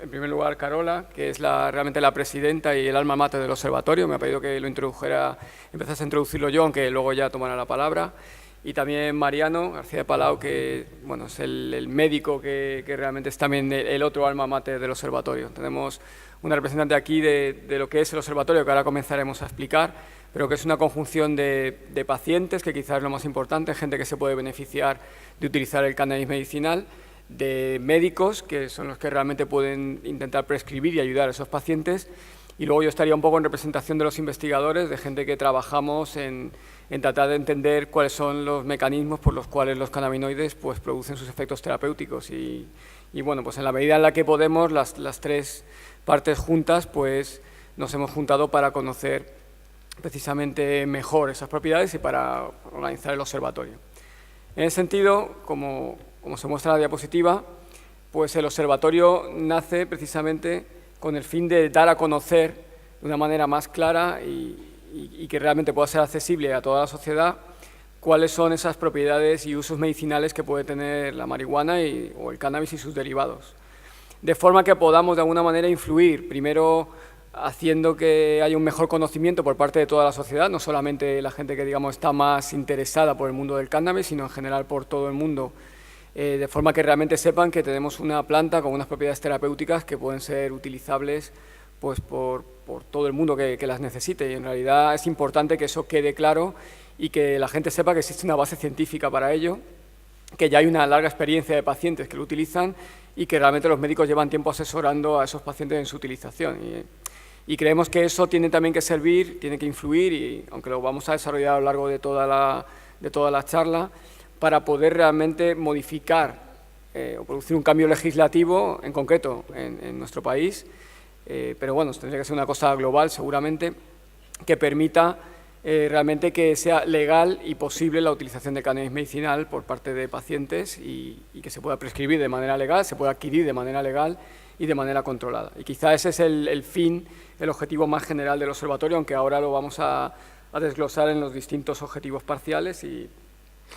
en primer lugar, Carola, que es realmente la presidenta y el alma mater del observatorio. Me ha pedido que lo introdujera, empezase a introducirlo yo, aunque luego ya tomara la palabra. Y también Mariano García de Palau, que bueno, es el médico que realmente es también el otro alma mater del observatorio. Tenemos una representante aquí de lo que es el observatorio, que ahora comenzaremos a explicar, pero que es una conjunción de pacientes, que quizás es lo más importante, gente que se puede beneficiar de utilizar el cannabis medicinal, de médicos, que son los que realmente pueden intentar prescribir y ayudar a esos pacientes, y luego yo estaría un poco en representación de los investigadores, de gente que trabajamos en tratar de entender cuáles son los mecanismos por los cuales los cannabinoides pues, producen sus efectos terapéuticos. Y bueno, pues en la medida en la que podemos, las tres partes juntas, pues nos hemos juntado para conocer precisamente mejor esas propiedades y para organizar el observatorio. En ese sentido, como se muestra en la diapositiva, pues el observatorio nace precisamente con el fin de dar a conocer de una manera más clara y que realmente pueda ser accesible a toda la sociedad cuáles son esas propiedades y usos medicinales que puede tener la marihuana o el cannabis y sus derivados. De forma que podamos de alguna manera influir, primero haciendo que haya un mejor conocimiento por parte de toda la sociedad, no solamente la gente que digamos está más interesada por el mundo del cannabis, sino en general por todo el mundo, de forma que realmente sepan que tenemos una planta con unas propiedades terapéuticas que pueden ser utilizables pues, por todo el mundo que las necesite. Y en realidad es importante que eso quede claro y que la gente sepa que existe una base científica para ello, que ya hay una larga experiencia de pacientes que lo utilizan y que realmente los médicos llevan tiempo asesorando a esos pacientes en su utilización. Y creemos que eso tiene también que servir, tiene que influir, y aunque lo vamos a desarrollar a lo largo de toda la charla, para poder realmente modificar o producir un cambio legislativo, en concreto en nuestro país, pero bueno, tendría que ser una cosa global seguramente, que permita realmente que sea legal y posible la utilización de cannabis medicinal por parte de pacientes y que se pueda prescribir de manera legal, se pueda adquirir de manera legal y de manera controlada. Y quizá ese es el fin, el objetivo más general del observatorio, aunque ahora lo vamos a desglosar en los distintos objetivos parciales y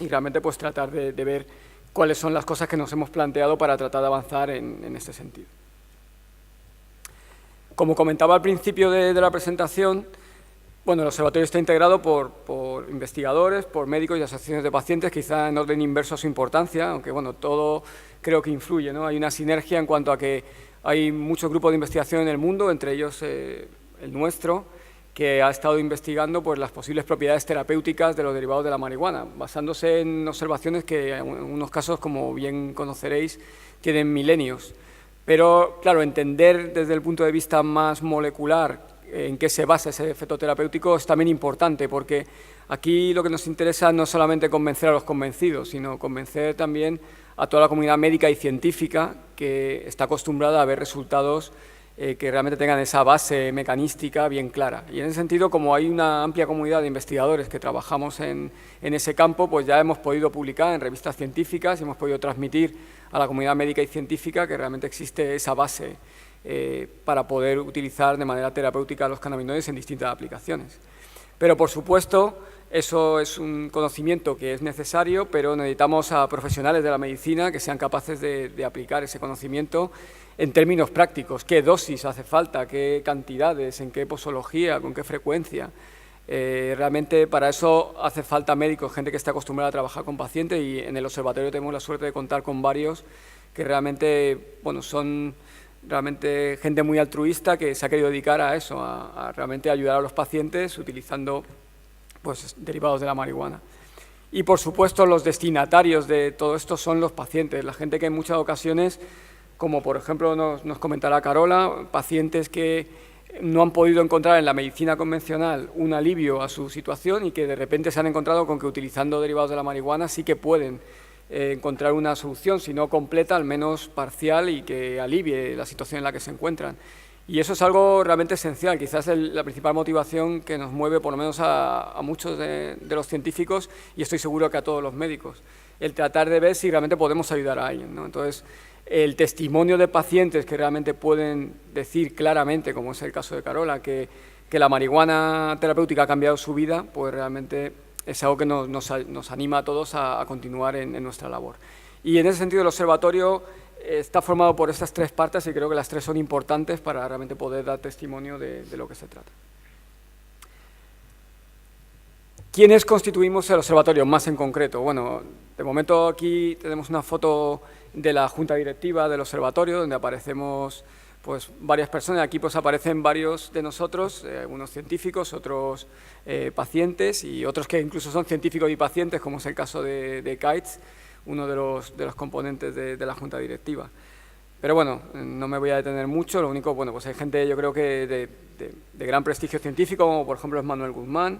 realmente pues tratar de ver cuáles son las cosas que nos hemos planteado para tratar de avanzar en este sentido. Como comentaba al principio de la presentación, bueno, el observatorio está integrado por investigadores, por médicos y asociaciones de pacientes, quizá en orden inverso a su importancia, aunque bueno, todo creo que influye, ¿no? Hay una sinergia en cuanto a que hay muchos grupos de investigación en el mundo, entre ellos el nuestro, que ha estado investigando pues, las posibles propiedades terapéuticas de los derivados de la marihuana, basándose en observaciones que en unos casos, como bien conoceréis, tienen milenios. Pero, claro, entender desde el punto de vista más molecular en qué se basa ese efecto terapéutico es también importante, porque aquí lo que nos interesa no es solamente convencer a los convencidos, sino convencer también a toda la comunidad médica y científica que está acostumbrada a ver resultados que realmente tengan esa base mecanística bien clara. Y en ese sentido, como hay una amplia comunidad de investigadores que trabajamos en ese campo, pues ya hemos podido publicar en revistas científicas y hemos podido transmitir a la comunidad médica y científica que realmente existe esa base para poder utilizar de manera terapéutica los cannabinoides en distintas aplicaciones. Pero, por supuesto, eso es un conocimiento que es necesario, pero necesitamos a profesionales de la medicina que sean capaces de aplicar ese conocimiento en términos prácticos. ¿Qué dosis hace falta? ¿Qué cantidades? ¿En qué posología? ¿Con qué frecuencia? Realmente para eso hace falta médicos, gente que está acostumbrada a trabajar con pacientes, y en el observatorio tenemos la suerte de contar con varios que realmente, bueno, son realmente gente muy altruista que se ha querido dedicar a eso, a realmente ayudar a los pacientes utilizando pues, derivados de la marihuana. Y, por supuesto, los destinatarios de todo esto son los pacientes, la gente que en muchas ocasiones, como por ejemplo nos comentará Carola, pacientes que no han podido encontrar en la medicina convencional un alivio a su situación y que de repente se han encontrado con que utilizando derivados de la marihuana sí que pueden encontrar una solución, si no completa, al menos parcial, y que alivie la situación en la que se encuentran. Y eso es algo realmente esencial, quizás la principal motivación que nos mueve, por lo menos a muchos de los científicos, y estoy seguro que a todos los médicos, el tratar de ver si realmente podemos ayudar a alguien, ¿no? Entonces, el testimonio de pacientes que realmente pueden decir claramente, como es el caso de Carola, que la marihuana terapéutica ha cambiado su vida, pues realmente es algo que nos anima a todos a continuar en nuestra labor. Y en ese sentido el observatorio está formado por estas tres partes y creo que las tres son importantes para realmente poder dar testimonio de lo que se trata. ¿Quiénes constituimos el observatorio más en concreto? Bueno, de momento aquí tenemos una foto de la junta directiva del observatorio, donde aparecemos pues varias personas. Aquí pues aparecen varios de nosotros, algunos científicos, otros pacientes y otros que incluso son científicos y pacientes, como es el caso de Kites, uno de los componentes de la junta directiva. Pero bueno, no me voy a detener mucho, lo único, bueno, pues hay gente yo creo que de gran prestigio científico, como por ejemplo es Manuel Guzmán,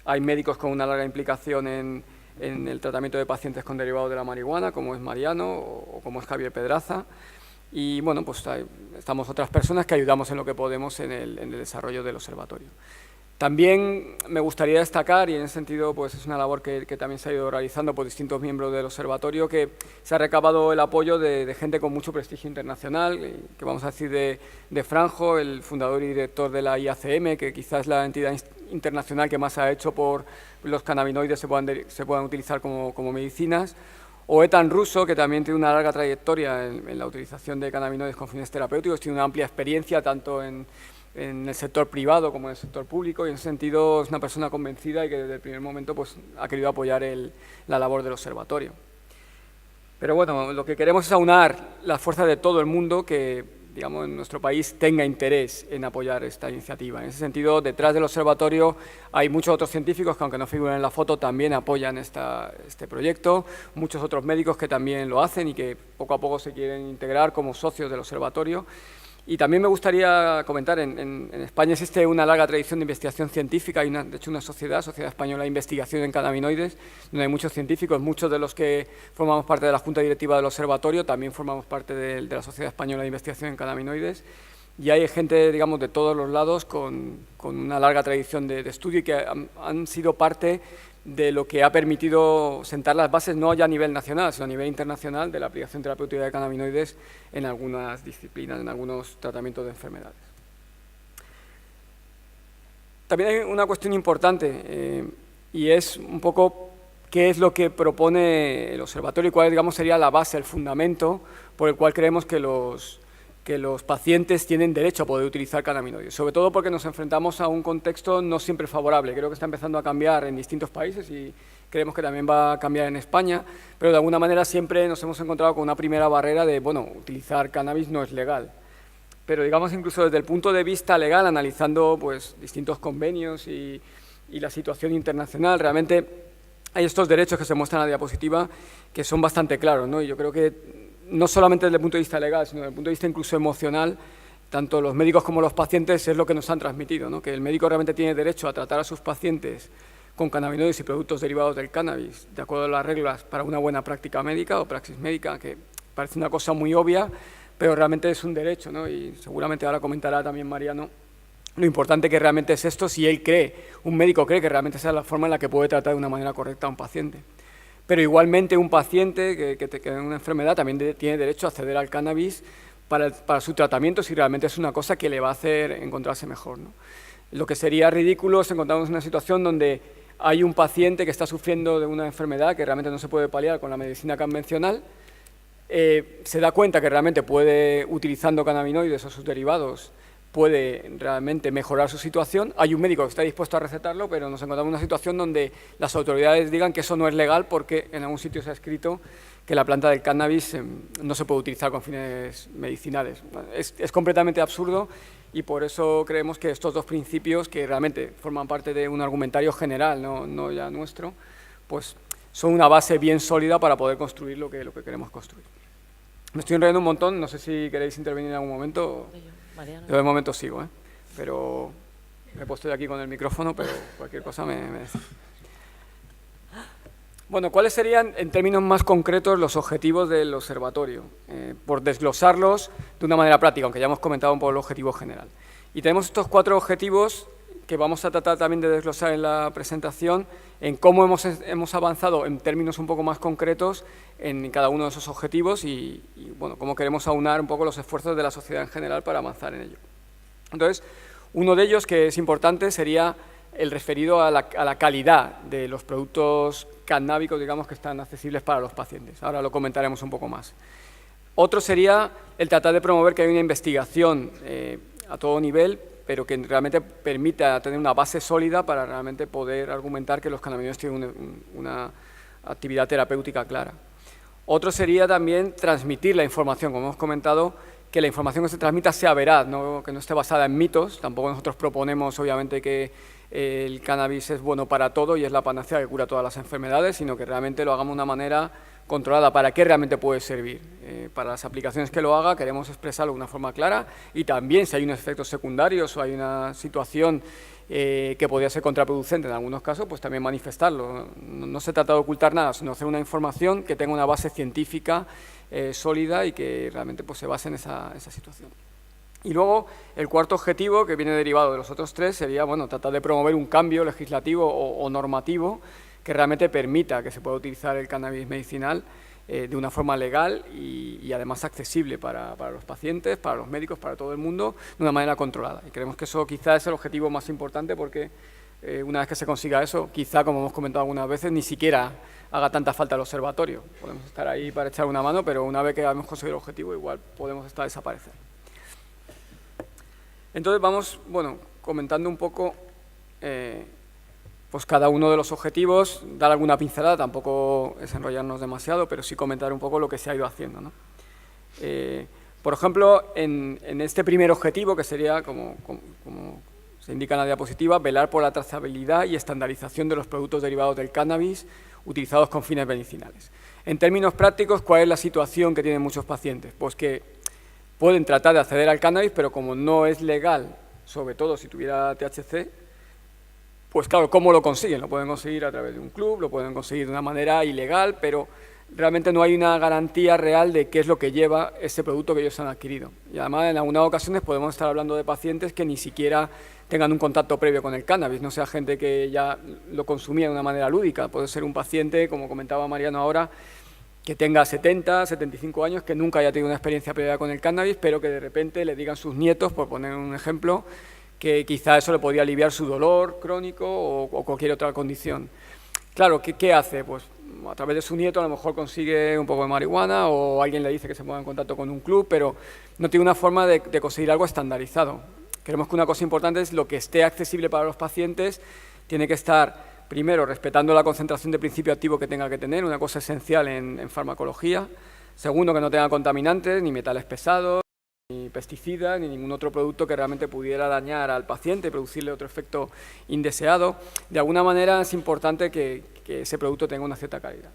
hay médicos con una larga implicación en el tratamiento de pacientes con derivados de la marihuana, como es Mariano o como es Javier Pedraza. Y bueno, pues estamos otras personas que ayudamos en lo que podemos en el desarrollo del observatorio. También me gustaría destacar, y en ese sentido pues es una labor que también se ha ido realizando por distintos miembros del observatorio, que se ha recabado el apoyo de gente con mucho prestigio internacional, que vamos a decir de Franjo, el fundador y director de la IACM, que quizás es la entidad internacional que más ha hecho por los cannabinoides se puedan utilizar como medicinas, o Ethan Russo, que también tiene una larga trayectoria en la utilización de cannabinoides con fines terapéuticos, tiene una amplia experiencia tanto en el sector privado como en el sector público, y en ese sentido es una persona convencida y que desde el primer momento pues, ha querido apoyar la labor del observatorio. Pero bueno, lo que queremos es aunar las fuerzas de todo el mundo que, digamos, en nuestro país tenga interés en apoyar esta iniciativa. En ese sentido, detrás del observatorio hay muchos otros científicos que, aunque no figuran en la foto, también apoyan este proyecto, muchos otros médicos que también lo hacen y que poco a poco se quieren integrar como socios del observatorio. Y también me gustaría comentar, en España existe una larga tradición de investigación científica, hay de hecho una Sociedad Española de Investigación en Cannabinoides, donde hay muchos científicos, muchos de los que formamos parte de la Junta Directiva del Observatorio, también formamos parte de la Sociedad Española de Investigación en Cannabinoides, y hay gente, digamos, de todos los lados con una larga tradición de estudio y que han sido parte de lo que ha permitido sentar las bases no ya a nivel nacional, sino a nivel internacional de la aplicación terapéutica de cannabinoides en algunas disciplinas, en algunos tratamientos de enfermedades. También hay una cuestión importante y es un poco qué es lo que propone el observatorio y cuál, digamos, sería la base, el fundamento por el cual creemos que los pacientes tienen derecho a poder utilizar cannabinoides, sobre todo porque nos enfrentamos a un contexto no siempre favorable. Creo que está empezando a cambiar en distintos países y creemos que también va a cambiar en España, pero de alguna manera siempre nos hemos encontrado con una primera barrera de, bueno, utilizar cannabis no es legal. Pero digamos incluso desde el punto de vista legal, analizando pues distintos convenios y la situación internacional, realmente hay estos derechos que se muestran en la diapositiva que son bastante claros, ¿no? Y yo creo que no solamente desde el punto de vista legal, sino desde el punto de vista incluso emocional, tanto los médicos como los pacientes es lo que nos han transmitido, ¿no? Que el médico realmente tiene derecho a tratar a sus pacientes con cannabinoides y productos derivados del cannabis, de acuerdo a las reglas para una buena práctica médica o praxis médica, que parece una cosa muy obvia, pero realmente es un derecho, ¿no? Y seguramente ahora comentará también Mariano lo importante que realmente es esto, si él cree, un médico cree que realmente esa es la forma en la que puede tratar de una manera correcta a un paciente. Pero igualmente un paciente que tiene una enfermedad también tiene derecho a acceder al cannabis para su tratamiento si realmente es una cosa que le va a hacer encontrarse mejor, ¿no? Lo que sería ridículo es encontrarnos en una situación donde hay un paciente que está sufriendo de una enfermedad que realmente no se puede paliar con la medicina convencional, se da cuenta que realmente puede, utilizando cannabinoides o sus derivados, puede realmente mejorar su situación. Hay un médico que está dispuesto a recetarlo, pero nos encontramos en una situación donde las autoridades digan que eso no es legal porque en algún sitio se ha escrito que la planta del cannabis no se puede utilizar con fines medicinales. Es completamente absurdo y por eso creemos que estos dos principios, que realmente forman parte de un argumentario general, no ya nuestro, pues son una base bien sólida para poder construir lo que queremos construir. Me estoy enrollando un montón, no sé si queréis intervenir en algún momento. Yo de momento sigo, pero me he puesto aquí con el micrófono, pero cualquier cosa me decís. Bueno, ¿cuáles serían, en términos más concretos, los objetivos del observatorio? Por desglosarlos de una manera práctica, aunque ya hemos comentado un poco el objetivo general. Y tenemos estos 4 objetivos que vamos a tratar también de desglosar en la presentación, en cómo hemos avanzado en términos un poco más concretos en cada uno de esos objetivos y bueno, cómo queremos aunar un poco los esfuerzos de la sociedad en general para avanzar en ello. Entonces, uno de ellos que es importante sería el referido a la calidad de los productos cannábicos, digamos, que están accesibles para los pacientes. Ahora lo comentaremos un poco más. Otro sería el tratar de promover que haya una investigación a todo nivel, pero que realmente permita tener una base sólida para realmente poder argumentar que los cannabinoides tienen una actividad terapéutica clara. Otro sería también transmitir la información, como hemos comentado, que la información que se transmita sea veraz, que no esté basada en mitos. Tampoco nosotros proponemos, obviamente, que el cannabis es bueno para todo y es la panacea que cura todas las enfermedades, sino que realmente lo hagamos de una manera controlada. ¿Para qué realmente puede servir? Para las aplicaciones que lo haga queremos expresarlo de una forma clara, y también si hay unos efectos secundarios o hay una situación que podría ser contraproducente en algunos casos, pues también manifestarlo. No se trata de ocultar nada, sino hacer una información que tenga una base científica sólida y que realmente pues, se base en esa situación. Y luego, el cuarto objetivo, que viene derivado de los otros tres, sería tratar de promover un cambio legislativo o normativo que realmente permita que se pueda utilizar el cannabis medicinal de una forma legal y además accesible para los pacientes, para los médicos, para todo el mundo, de una manera controlada. Y creemos que eso quizás es el objetivo más importante, porque una vez que se consiga eso, quizá, como hemos comentado algunas veces, ni siquiera haga tanta falta el observatorio. Podemos estar ahí para echar una mano, pero una vez que hemos conseguido el objetivo, igual podemos hasta desaparecer. Entonces vamos, comentando un poco pues cada uno de los objetivos, dar alguna pincelada, tampoco es enrollarnos demasiado, pero sí comentar un poco lo que se ha ido haciendo, ¿no? Por ejemplo, en este primer objetivo, que sería, como se indica en la diapositiva, velar por la trazabilidad y estandarización de los productos derivados del cannabis utilizados con fines medicinales. En términos prácticos, ¿cuál es la situación que tienen muchos pacientes? Pues que pueden tratar de acceder al cannabis, pero como no es legal, sobre todo si tuviera THC, pues claro, ¿cómo lo consiguen? Lo pueden conseguir a través de un club, lo pueden conseguir de una manera ilegal, pero realmente no hay una garantía real de qué es lo que lleva ese producto que ellos han adquirido. Y además, en algunas ocasiones podemos estar hablando de pacientes que ni siquiera tengan un contacto previo con el cannabis, no sea gente que ya lo consumía de una manera lúdica. Puede ser un paciente, como comentaba Mariano ahora, que tenga 70, 75 años, que nunca haya tenido una experiencia previa con el cannabis, pero que de repente le digan sus nietos, por poner un ejemplo, que quizá eso le podría aliviar su dolor crónico o cualquier otra condición. Claro, ¿qué hace? Pues a través de su nieto a lo mejor consigue un poco de marihuana, o alguien le dice que se ponga en contacto con un club, pero no tiene una forma de conseguir algo estandarizado. Creemos que una cosa importante es lo que esté accesible para los pacientes, tiene que estar, primero, respetando la concentración de principio activo que tenga que tener, una cosa esencial en farmacología. Segundo, que no tenga contaminantes, ni metales pesados, ni pesticidas, ni ningún otro producto que realmente pudiera dañar al paciente y producirle otro efecto indeseado. De alguna manera es importante que ese producto tenga una cierta calidad.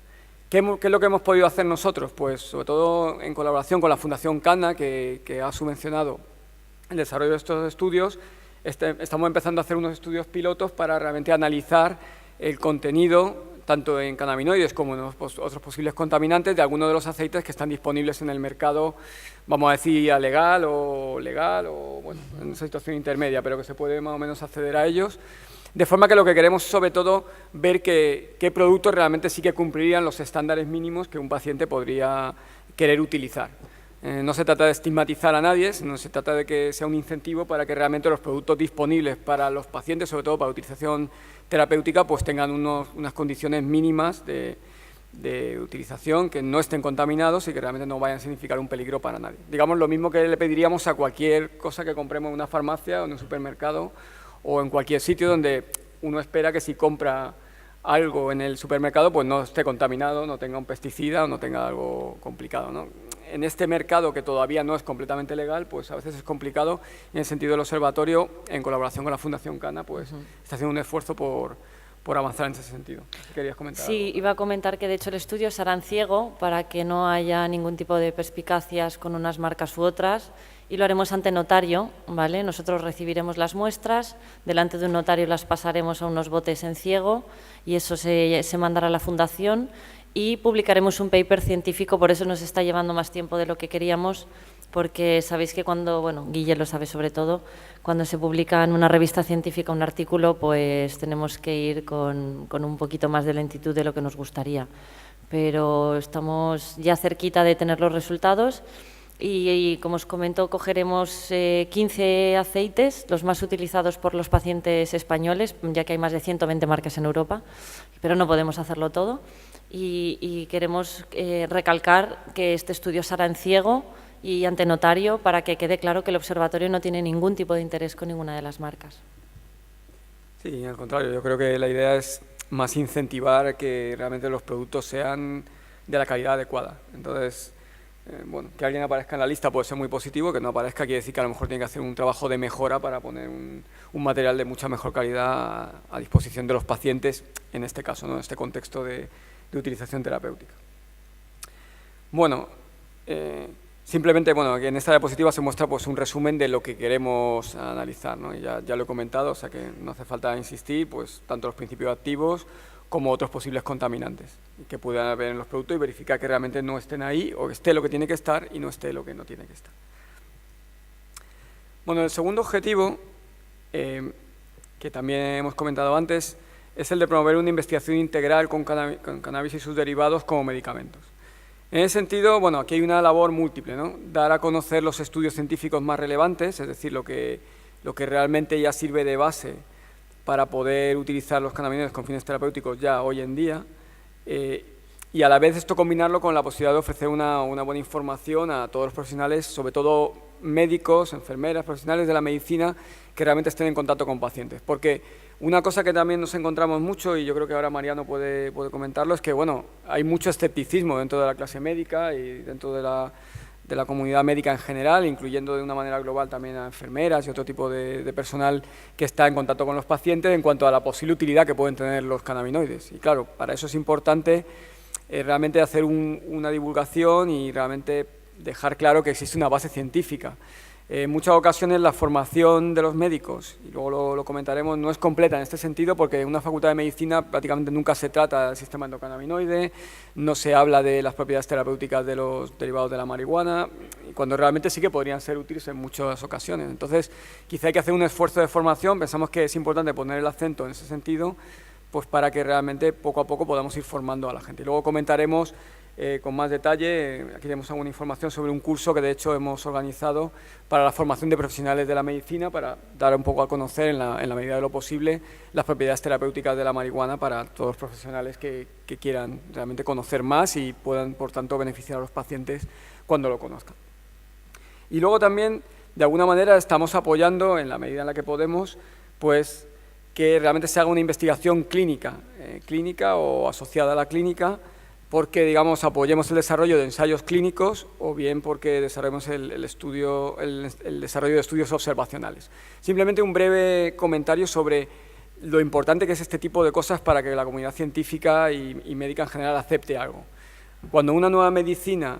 ¿Qué es lo que hemos podido hacer nosotros? Pues sobre todo en colaboración con la Fundación CANA, que ha subvencionado el desarrollo de estos estudios. Estamos empezando a hacer unos estudios pilotos para realmente analizar el contenido, tanto en cannabinoides como en otros posibles contaminantes, de algunos de los aceites que están disponibles en el mercado, vamos a decir, legal o bueno, en una situación intermedia, pero que se puede más o menos acceder a ellos, de forma que lo que queremos es, sobre todo, ver qué productos realmente sí que cumplirían los estándares mínimos que un paciente podría querer utilizar. No se trata de estigmatizar a nadie, sino se trata de que sea un incentivo para que realmente los productos disponibles para los pacientes, sobre todo para utilización terapéutica, pues tengan unas condiciones mínimas de utilización, que no estén contaminados y que realmente no vayan a significar un peligro para nadie. Digamos lo mismo que le pediríamos a cualquier cosa que compremos en una farmacia o en un supermercado o en cualquier sitio donde uno espera que si compra algo en el supermercado pues no esté contaminado, no tenga un pesticida o no tenga algo complicado, ¿no? En este mercado, que todavía no es completamente legal, pues a veces es complicado. En el sentido del observatorio, en colaboración con la Fundación CANA, pues está haciendo un esfuerzo por avanzar en ese sentido. ¿Querías comentar Sí, algo? iba a comentar que de hecho el estudio será en ciego para que no haya ningún tipo de perspicacias con unas marcas u otras, y lo haremos ante notario, ¿vale? Nosotros recibiremos las muestras, delante de un notario las pasaremos a unos botes en ciego y eso se mandará a la Fundación, y publicaremos un paper científico. Por eso nos está llevando más tiempo de lo que queríamos, porque sabéis que cuando, bueno, Guille lo sabe sobre todo, cuando se publica en una revista científica un artículo, pues tenemos que ir con un poquito más de lentitud de lo que nos gustaría. Pero estamos ya cerquita de tener los resultados Y como os comento, cogeremos 15 aceites, los más utilizados por los pacientes españoles, ya que hay más de 120 marcas en Europa, pero no podemos hacerlo todo. Y queremos recalcar que este estudio se hará en ciego y ante notario para que quede claro que el observatorio no tiene ningún tipo de interés con ninguna de las marcas. Sí, al contrario, yo creo que la idea es más incentivar que realmente los productos sean de la calidad adecuada. Entonces, bueno, que alguien aparezca en la lista puede ser muy positivo, que no aparezca quiere decir que a lo mejor tiene que hacer un trabajo de mejora para poner un material de mucha mejor calidad a disposición de los pacientes, en este caso, ¿no? En este contexto de utilización terapéutica. Bueno, simplemente, bueno, en esta diapositiva se muestra pues un resumen de lo que queremos analizar, ¿no? Y ya lo he comentado, o sea que no hace falta insistir, pues tanto los principios activos como otros posibles contaminantes que puedan haber en los productos y verificar que realmente no estén ahí o que esté lo que tiene que estar y no esté lo que no tiene que estar. Bueno, el segundo objetivo, que también hemos comentado antes, es el de promover una investigación integral con cannabis y sus derivados como medicamentos. En ese sentido, bueno, aquí hay una labor múltiple, ¿no? Dar a conocer los estudios científicos más relevantes, es decir, lo que realmente ya sirve de base para poder utilizar los cannabinoides con fines terapéuticos ya hoy en día, y a la vez esto combinarlo con la posibilidad de ofrecer una buena información a todos los profesionales, sobre todo médicos, enfermeras, profesionales de la medicina que realmente estén en contacto con pacientes. Porque una cosa que también nos encontramos mucho, y yo creo que ahora Mariano puede comentarlo, es que bueno, hay mucho escepticismo dentro de la clase médica y dentro de la comunidad médica en general, incluyendo de una manera global también a enfermeras y otro tipo de personal que está en contacto con los pacientes en cuanto a la posible utilidad que pueden tener los cannabinoides. Y claro, para eso es importante realmente hacer una divulgación y realmente dejar claro que existe una base científica. En muchas ocasiones la formación de los médicos, y luego lo comentaremos, no es completa en este sentido porque en una facultad de medicina prácticamente nunca se trata del sistema endocannabinoide, no se habla de las propiedades terapéuticas de los derivados de la marihuana, cuando realmente sí que podrían ser útiles en muchas ocasiones. Entonces, quizá hay que hacer un esfuerzo de formación, pensamos que es importante poner el acento en ese sentido, pues para que realmente poco a poco podamos ir formando a la gente. Y luego comentaremos con más detalle, aquí tenemos alguna información sobre un curso que de hecho hemos organizado para la formación de profesionales de la medicina, para dar un poco a conocer en la medida de lo posible las propiedades terapéuticas de la marihuana para todos los profesionales que quieran realmente conocer más y puedan, por tanto, beneficiar a los pacientes cuando lo conozcan. Y luego también, de alguna manera, estamos apoyando, en la medida en la que podemos, pues que realmente se haga una investigación clínica o asociada a la clínica, porque, digamos, apoyemos el desarrollo de ensayos clínicos o bien porque desarrollemos el desarrollo de estudios observacionales. Simplemente un breve comentario sobre lo importante que es este tipo de cosas para que la comunidad científica y médica en general acepte algo. Cuando una nueva medicina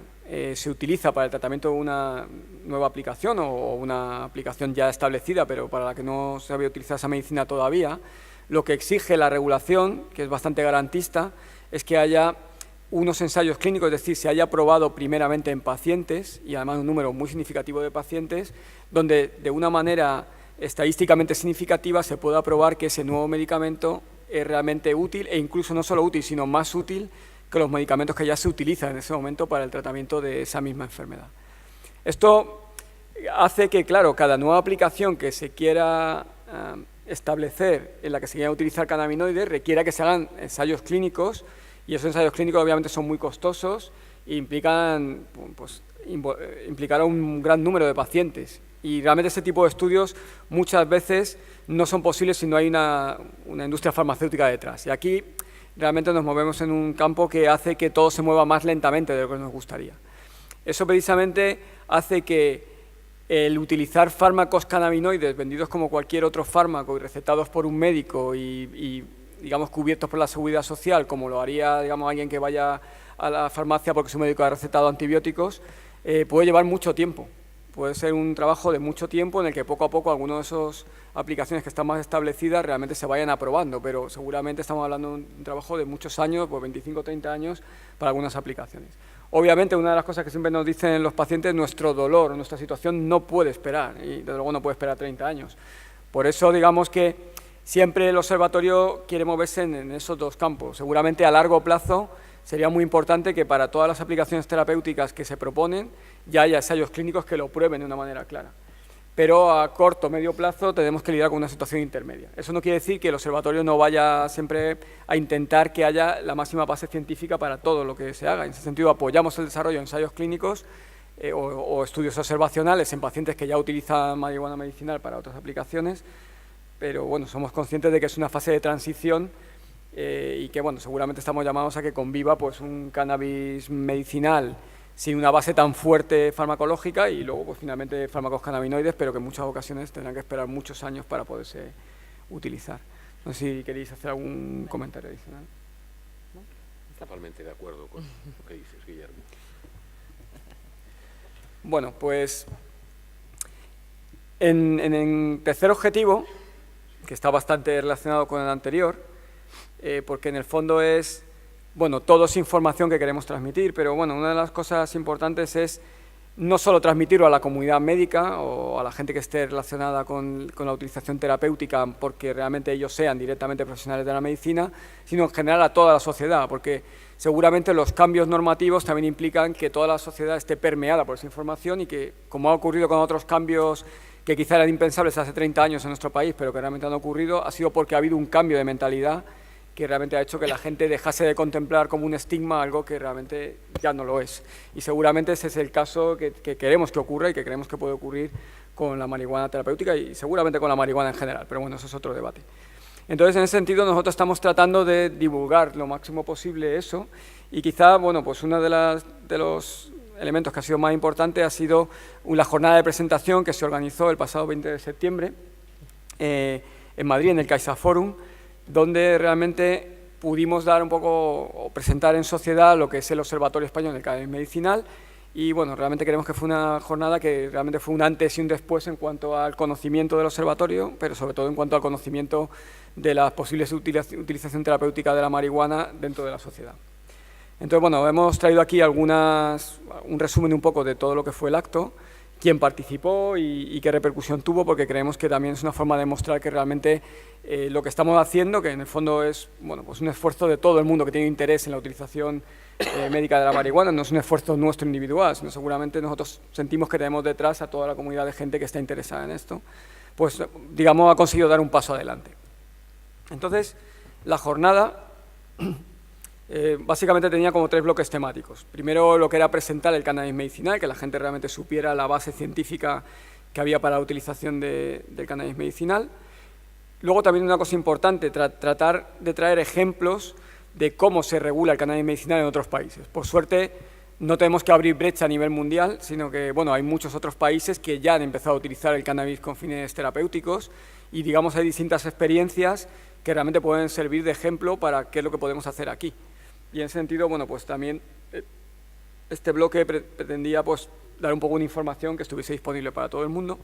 se utiliza para el tratamiento de una nueva aplicación o una aplicación ya establecida, pero para la que no se había utilizado esa medicina todavía, lo que exige la regulación, que es bastante garantista, es que haya unos ensayos clínicos, es decir, se haya probado primeramente en pacientes, y además un número muy significativo de pacientes, donde de una manera estadísticamente significativa se pueda probar que ese nuevo medicamento es realmente útil, e incluso no solo útil, sino más útil que los medicamentos que ya se utilizan en ese momento para el tratamiento de esa misma enfermedad. Esto hace que, claro, cada nueva aplicación que se quiera establecer, en la que se quiera utilizar cannabinoides, requiera que se hagan ensayos clínicos, y esos ensayos clínicos obviamente son muy costosos e implicarán a un gran número de pacientes. Y realmente ese tipo de estudios muchas veces no son posibles si no hay una industria farmacéutica detrás. Y aquí realmente nos movemos en un campo que hace que todo se mueva más lentamente de lo que nos gustaría. Eso precisamente hace que el utilizar fármacos cannabinoides vendidos como cualquier otro fármaco y recetados por un médico y digamos, cubiertos por la seguridad social, como lo haría, digamos, alguien que vaya a la farmacia porque su médico ha recetado antibióticos, puede llevar mucho tiempo. Puede ser un trabajo de mucho tiempo en el que poco a poco algunas de esas aplicaciones que están más establecidas realmente se vayan aprobando, pero seguramente estamos hablando de un trabajo de muchos años, pues 25 o 30 años para algunas aplicaciones. Obviamente, una de las cosas que siempre nos dicen los pacientes, nuestro dolor, nuestra situación no puede esperar, y desde luego no puede esperar 30 años. Por eso, digamos que siempre el observatorio quiere moverse en esos dos campos. Seguramente a largo plazo sería muy importante que para todas las aplicaciones terapéuticas que se proponen ya haya ensayos clínicos que lo prueben de una manera clara. Pero a corto o medio plazo tenemos que lidiar con una situación intermedia. Eso no quiere decir que el observatorio no vaya siempre a intentar que haya la máxima base científica para todo lo que se haga. En ese sentido, apoyamos el desarrollo de ensayos clínicos o estudios observacionales en pacientes que ya utilizan marihuana medicinal para otras aplicaciones, pero bueno, somos conscientes de que es una fase de transición y que bueno, seguramente estamos llamados a que conviva pues, un cannabis medicinal sin una base tan fuerte farmacológica y luego pues, finalmente fármacos cannabinoides, pero que en muchas ocasiones tendrán que esperar muchos años para poderse utilizar. No sé si queréis hacer algún comentario adicional. ¿No? Totalmente de acuerdo con lo que dices, Guillermo. Bueno, pues en tercer objetivo, que está bastante relacionado con el anterior, porque en el fondo es, bueno, todo es información que queremos transmitir, pero bueno, una de las cosas importantes es no solo transmitirlo a la comunidad médica o a la gente que esté relacionada con la utilización terapéutica porque realmente ellos sean directamente profesionales de la medicina, sino en general a toda la sociedad, porque seguramente los cambios normativos también implican que toda la sociedad esté permeada por esa información y que, como ha ocurrido con otros cambios que quizá eran impensables hace 30 años en nuestro país, pero que realmente han ocurrido, ha sido porque ha habido un cambio de mentalidad que realmente ha hecho que la gente dejase de contemplar como un estigma algo que realmente ya no lo es. Y seguramente ese es el caso que queremos que ocurra y que creemos que puede ocurrir con la marihuana terapéutica y seguramente con la marihuana en general, pero bueno, eso es otro debate. Entonces, en ese sentido, nosotros estamos tratando de divulgar lo máximo posible eso y quizá, bueno, pues uno de los elementos que ha sido más importante ha sido la jornada de presentación que se organizó el pasado 20 de septiembre en Madrid, en el CaixaForum, donde realmente pudimos dar un poco o presentar en sociedad lo que es el Observatorio Español del Cannabis Medicinal y bueno, realmente creemos que fue una jornada que realmente fue un antes y un después en cuanto al conocimiento del observatorio, pero sobre todo en cuanto al conocimiento de las posibles utilización terapéutica de la marihuana dentro de la sociedad. Entonces, bueno, hemos traído aquí un resumen un poco de todo lo que fue el acto, quién participó y qué repercusión tuvo, porque creemos que también es una forma de mostrar que realmente lo que estamos haciendo, que en el fondo es bueno, pues un esfuerzo de todo el mundo que tiene interés en la utilización médica de la marihuana, no es un esfuerzo nuestro individual, sino seguramente nosotros sentimos que tenemos detrás a toda la comunidad de gente que está interesada en esto, pues digamos ha conseguido dar un paso adelante. Entonces, la jornada básicamente tenía como 3 bloques temáticos. Primero, lo que era presentar el cannabis medicinal, que la gente realmente supiera la base científica que había para la utilización del cannabis medicinal. Luego también una cosa importante, tratar de traer ejemplos de cómo se regula el cannabis medicinal en otros países. Por suerte, no tenemos que abrir brecha a nivel mundial, sino que bueno, hay muchos otros países que ya han empezado a utilizar el cannabis con fines terapéuticos y digamos hay distintas experiencias que realmente pueden servir de ejemplo para qué es lo que podemos hacer aquí. Y en ese sentido, bueno, pues también este bloque pretendía pues, dar un poco de información que estuviese disponible para todo el mundo.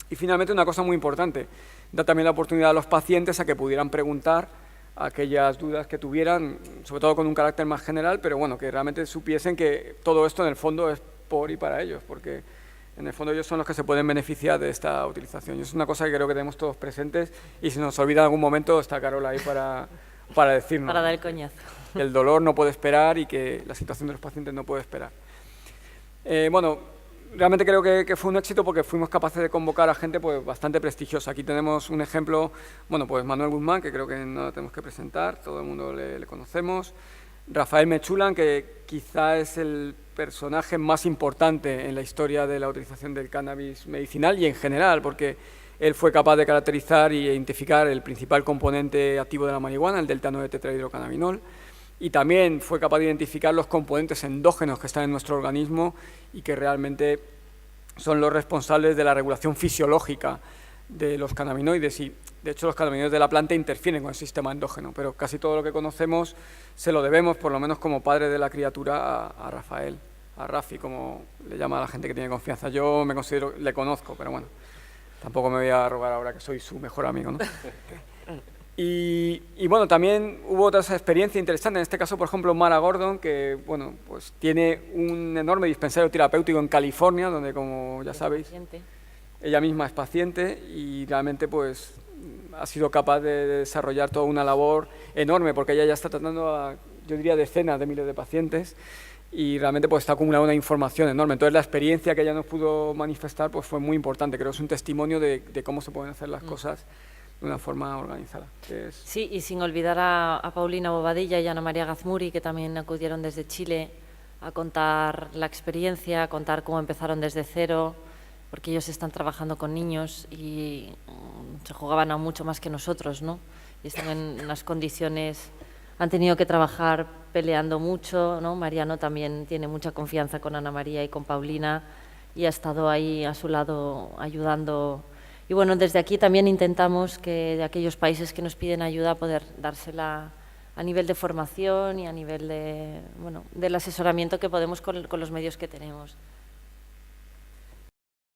Y finalmente una cosa muy importante, da también la oportunidad a los pacientes a que pudieran preguntar aquellas dudas que tuvieran, sobre todo con un carácter más general, pero bueno, que realmente supiesen que todo esto en el fondo es por y para ellos, porque en el fondo ellos son los que se pueden beneficiar de esta utilización. Y es una cosa que creo que tenemos todos presentes y si nos olvida en algún momento está Carola ahí para decirnos. Para dar el coñazo. El dolor no puede esperar y que la situación de los pacientes no puede esperar. Bueno, realmente creo que fue un éxito porque fuimos capaces de convocar a gente pues, bastante prestigiosa. Aquí tenemos un ejemplo, bueno, pues Manuel Guzmán, que creo que no lo tenemos que presentar, todo el mundo le conocemos. Rafael Mechulan, que quizá es el personaje más importante en la historia de la utilización del cannabis medicinal y en general, porque él fue capaz de caracterizar e identificar el principal componente activo de la marihuana, el delta-9-tetrahidrocannabinol, y también fue capaz de identificar los componentes endógenos que están en nuestro organismo y que realmente son los responsables de la regulación fisiológica de los cannabinoides y de hecho los cannabinoides de la planta interfieren con el sistema endógeno, pero casi todo lo que conocemos se lo debemos, por lo menos como padre de la criatura, a Rafael, a Rafi, como le llama a la gente que tiene confianza. Yo me considero, le conozco, pero bueno, tampoco me voy a rogar ahora que soy su mejor amigo, ¿no? Y bueno, también hubo otras experiencias interesantes, en este caso, por ejemplo, Mara Gordon, que bueno, pues tiene un enorme dispensario terapéutico en California, donde, como ya sabéis, ella misma es paciente y realmente pues ha sido capaz de desarrollar toda una labor enorme, porque ella ya está tratando a yo diría decenas de miles de pacientes, y realmente pues está acumulada una información enorme. Entonces la experiencia que ella nos pudo manifestar pues fue muy importante. Creo que es un testimonio de cómo se pueden hacer las cosas de una forma organizada. Sí, y sin olvidar a Paulina Bobadilla y a Ana María Gazmuri, que también acudieron desde Chile a contar la experiencia, a contar cómo empezaron desde cero, porque ellos están trabajando con niños y se jugaban a mucho más que nosotros, ¿no? Y están en unas condiciones, han tenido que trabajar peleando mucho, ¿no? Mariano también tiene mucha confianza con Ana María y con Paulina y ha estado ahí a su lado ayudando. Y bueno, desde aquí también intentamos que de aquellos países que nos piden ayuda poder dársela a nivel de formación y a nivel de, bueno, del asesoramiento que podemos con los medios que tenemos.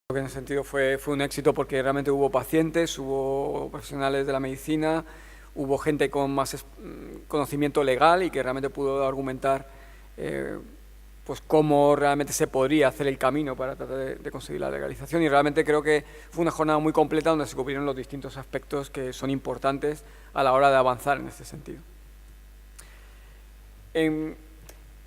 Creo que en ese sentido fue un éxito porque realmente hubo pacientes, hubo profesionales de la medicina, hubo gente con más conocimiento legal y que realmente pudo argumentar pues cómo realmente se podría hacer el camino para tratar de conseguir la legalización, y realmente creo que fue una jornada muy completa donde se cubrieron los distintos aspectos que son importantes a la hora de avanzar en este sentido.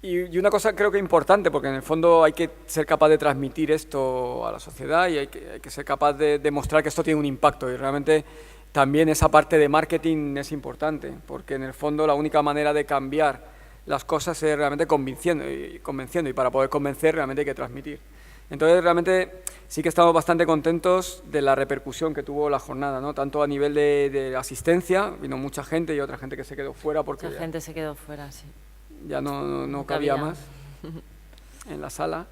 Y una cosa creo que importante, porque en el fondo hay que ser capaz de transmitir esto a la sociedad y hay que ser capaz de demostrar que esto tiene un impacto, y realmente también esa parte de marketing es importante, porque en el fondo la única manera de cambiar las cosas es realmente convenciendo, y para poder convencer realmente hay que transmitir. Entonces realmente sí que estamos bastante contentos de la repercusión que tuvo la jornada, ¿no? Tanto a nivel de asistencia, vino mucha gente y otra gente que se quedó fuera porque mucha gente se quedó fuera, sí. Ya no cabía más en la sala,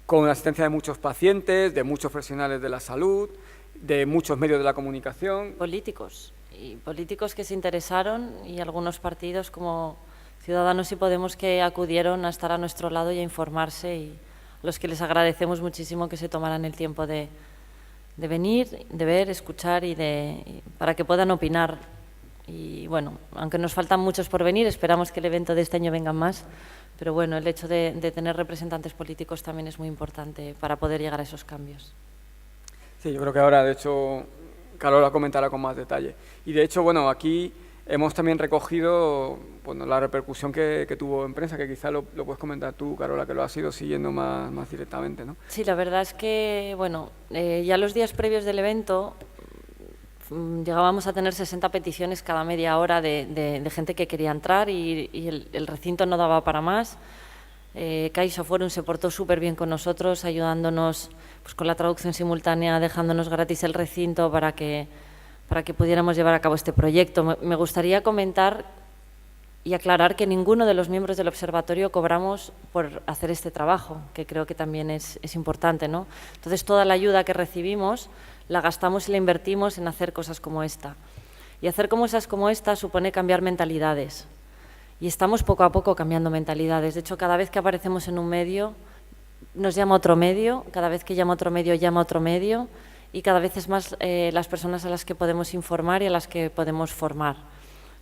con la asistencia de muchos pacientes, de muchos profesionales de la salud, de muchos medios de la comunicación. Políticos que se interesaron, y algunos partidos como Ciudadanos y Podemos que acudieron a estar a nuestro lado y a informarse, y a los que les agradecemos muchísimo que se tomaran el tiempo de venir, de ver, escuchar y para que puedan opinar. Y bueno, aunque nos faltan muchos por venir, esperamos que el evento de este año vengan más, pero bueno, el hecho de tener representantes políticos también es muy importante para poder llegar a esos cambios. Sí, yo creo que ahora, de hecho, Carola comentará con más detalle. Y de hecho, bueno, aquí hemos también recogido, bueno, la repercusión que tuvo en prensa, que quizá lo puedes comentar tú, Carola, que lo has ido siguiendo más directamente, ¿no? Sí, la verdad es que, bueno, ya los días previos del evento llegábamos a tener 60 peticiones cada media hora de gente que quería entrar, y el recinto no daba para más. Caixa Forum se portó súper bien con nosotros, ayudándonos pues, con la traducción simultánea, dejándonos gratis el recinto para que pudiéramos llevar a cabo este proyecto. Me gustaría comentar y aclarar que ninguno de los miembros del observatorio cobramos por hacer este trabajo, que creo que también es importante, ¿no? Entonces, toda la ayuda que recibimos la gastamos y la invertimos en hacer cosas como esta. Y hacer cosas como esta supone cambiar mentalidades. Y estamos poco a poco cambiando mentalidades. De hecho, cada vez que aparecemos en un medio, nos llama otro medio, cada vez que llama otro medio, llama otro medio, y cada vez es más las personas a las que podemos informar y a las que podemos formar.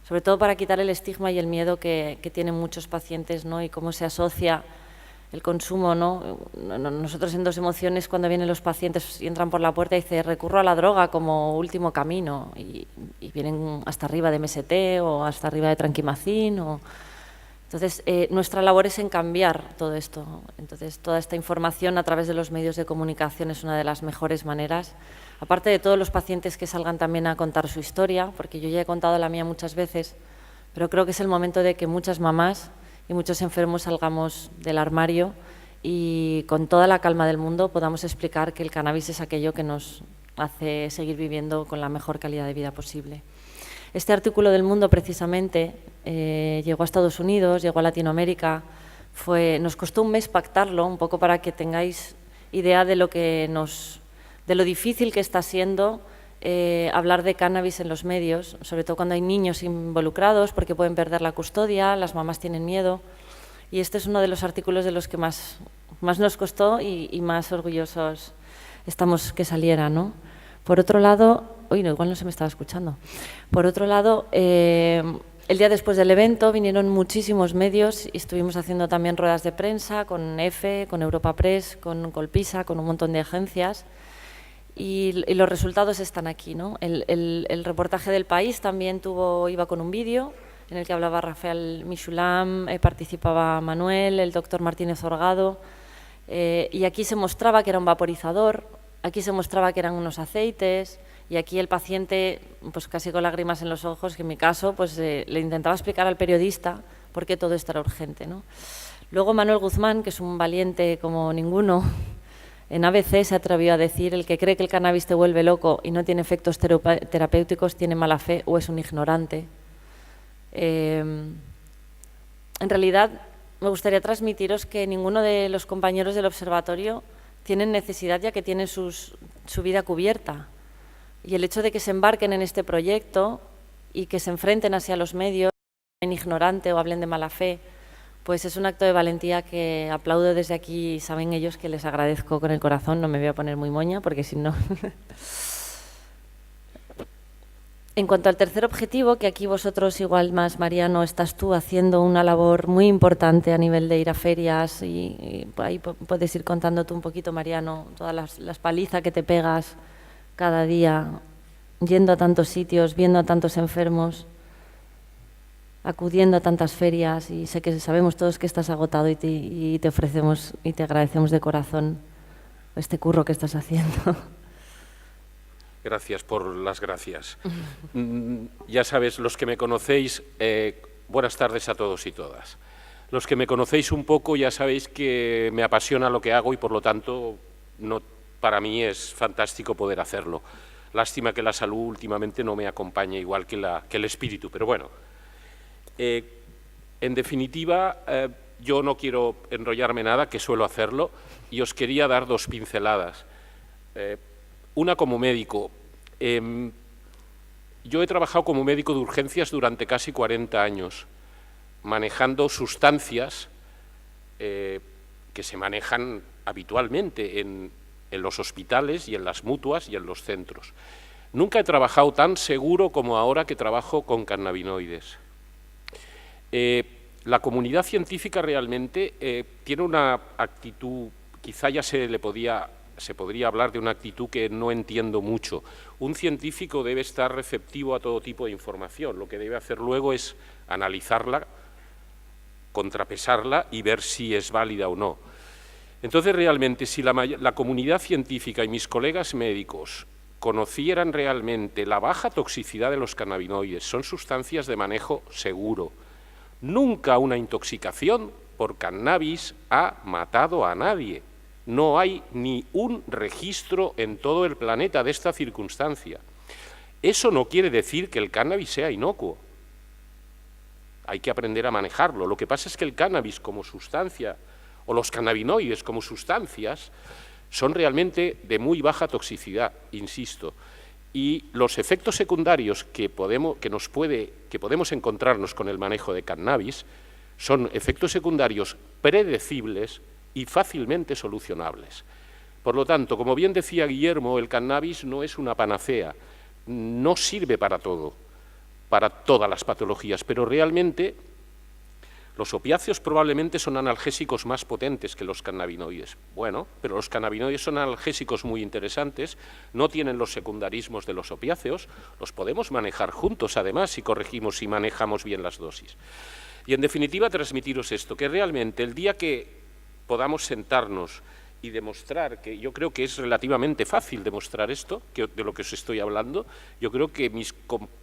Sobre todo para quitar el estigma y el miedo que tienen muchos pacientes, ¿no? Y cómo se asocia el consumo, ¿no? Nosotros en Dos Emociones, cuando vienen los pacientes y entran por la puerta, dice recurro a la droga como último camino, y vienen hasta arriba de MST o hasta arriba de Tranquimacin. Entonces, nuestra labor es en cambiar todo esto. Entonces, toda esta información a través de los medios de comunicación es una de las mejores maneras. Aparte de todos los pacientes que salgan también a contar su historia, porque yo ya he contado la mía muchas veces, pero creo que es el momento de que muchas mamás y muchos enfermos salgamos del armario y con toda la calma del mundo podamos explicar que el cannabis es aquello que nos hace seguir viviendo con la mejor calidad de vida posible. Este artículo del Mundo precisamente llegó a Estados Unidos, llegó a Latinoamérica, nos costó un mes pactarlo, un poco para que tengáis idea de lo difícil que está siendo hablar de cannabis en los medios, sobre todo cuando hay niños involucrados, porque pueden perder la custodia, las mamás tienen miedo, y este es uno de los artículos de los que más nos costó y más orgullosos estamos que saliera, ¿no? Por otro lado, igual no se me estaba escuchando. Por otro lado, el día después del evento vinieron muchísimos medios y estuvimos haciendo también ruedas de prensa con EFE, con Europa Press, con Colpisa, con un montón de agencias. Y los resultados están aquí, ¿no? El reportaje del País también iba con un vídeo, en el que hablaba Rafael Michulam, participaba Manuel, el doctor Martínez Orgado, y aquí se mostraba que era un vaporizador, aquí se mostraba que eran unos aceites, y aquí el paciente, pues casi con lágrimas en los ojos, que en mi caso, pues le intentaba explicar al periodista por qué todo esto era urgente, ¿no? Luego Manuel Guzmán, que es un valiente como ninguno, en ABC se atrevió a decir: el que cree que el cannabis te vuelve loco y no tiene efectos terapéuticos tiene mala fe o es un ignorante. En realidad, me gustaría transmitiros que ninguno de los compañeros del observatorio tienen necesidad, ya que tienen su vida cubierta. Y el hecho de que se embarquen en este proyecto y que se enfrenten hacia los medios, en ignorante o hablen de mala fe, pues es un acto de valentía que aplaudo desde aquí. Saben ellos que les agradezco con el corazón. No me voy a poner muy moña porque si no... En cuanto al tercer objetivo, que aquí vosotros, igual más Mariano, estás tú haciendo una labor muy importante a nivel de ir a ferias y por ahí puedes ir contando tú un poquito, Mariano, todas las palizas que te pegas cada día, yendo a tantos sitios, viendo a tantos enfermos, acudiendo a tantas ferias, y sé que sabemos todos que estás agotado y te ofrecemos y te agradecemos de corazón este curro que estás haciendo. Gracias por las gracias. Ya sabes, los que me conocéis, buenas tardes a todos y todas. Los que me conocéis un poco ya sabéis que me apasiona lo que hago y por lo tanto para mí es fantástico poder hacerlo. Lástima que la salud últimamente no me acompañe igual que el espíritu, pero bueno. En definitiva, yo no quiero enrollarme nada, que suelo hacerlo, y os quería dar dos pinceladas. Una como médico. Yo he trabajado como médico de urgencias durante casi 40 años, manejando sustancias que se manejan habitualmente en los hospitales y en las mutuas y en los centros. Nunca he trabajado tan seguro como ahora que trabajo con cannabinoides. La comunidad científica realmente tiene una actitud, quizá ya se podría hablar de una actitud que no entiendo mucho. Un científico debe estar receptivo a todo tipo de información, lo que debe hacer luego es analizarla, contrapesarla y ver si es válida o no. Entonces, realmente, si la comunidad científica y mis colegas médicos conocieran realmente la baja toxicidad de los cannabinoides, son sustancias de manejo seguro. Nunca una intoxicación por cannabis ha matado a nadie. No hay ni un registro en todo el planeta de esta circunstancia. Eso no quiere decir que el cannabis sea inocuo. Hay que aprender a manejarlo. Lo que pasa es que el cannabis como sustancia, o los cannabinoides como sustancias, son realmente de muy baja toxicidad, insisto. Y los efectos secundarios que podemos encontrarnos con el manejo de cannabis son efectos secundarios predecibles y fácilmente solucionables. Por lo tanto, como bien decía Guillermo, el cannabis no es una panacea, no sirve para todo, para todas las patologías, pero realmente los opiáceos probablemente son analgésicos más potentes que los cannabinoides. Bueno, pero los cannabinoides son analgésicos muy interesantes, no tienen los secundarismos de los opiáceos, los podemos manejar juntos además si corregimos y manejamos bien las dosis. Y en definitiva transmitiros esto, que realmente el día que podamos sentarnos y demostrar, que yo creo que es relativamente fácil demostrar esto, de lo que os estoy hablando, yo creo que mis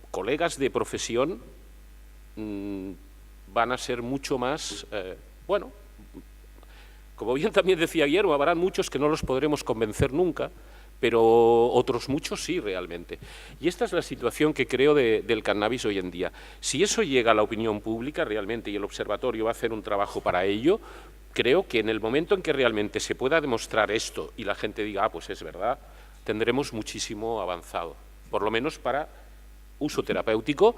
colegas de profesión van a ser mucho más, bueno, como bien también decía Guillermo, habrán muchos que no los podremos convencer nunca, pero otros muchos sí realmente. Y esta es la situación que creo del cannabis hoy en día. Si eso llega a la opinión pública realmente y el observatorio va a hacer un trabajo para ello, creo que en el momento en que realmente se pueda demostrar esto y la gente diga, pues es verdad, tendremos muchísimo avanzado, por lo menos para uso terapéutico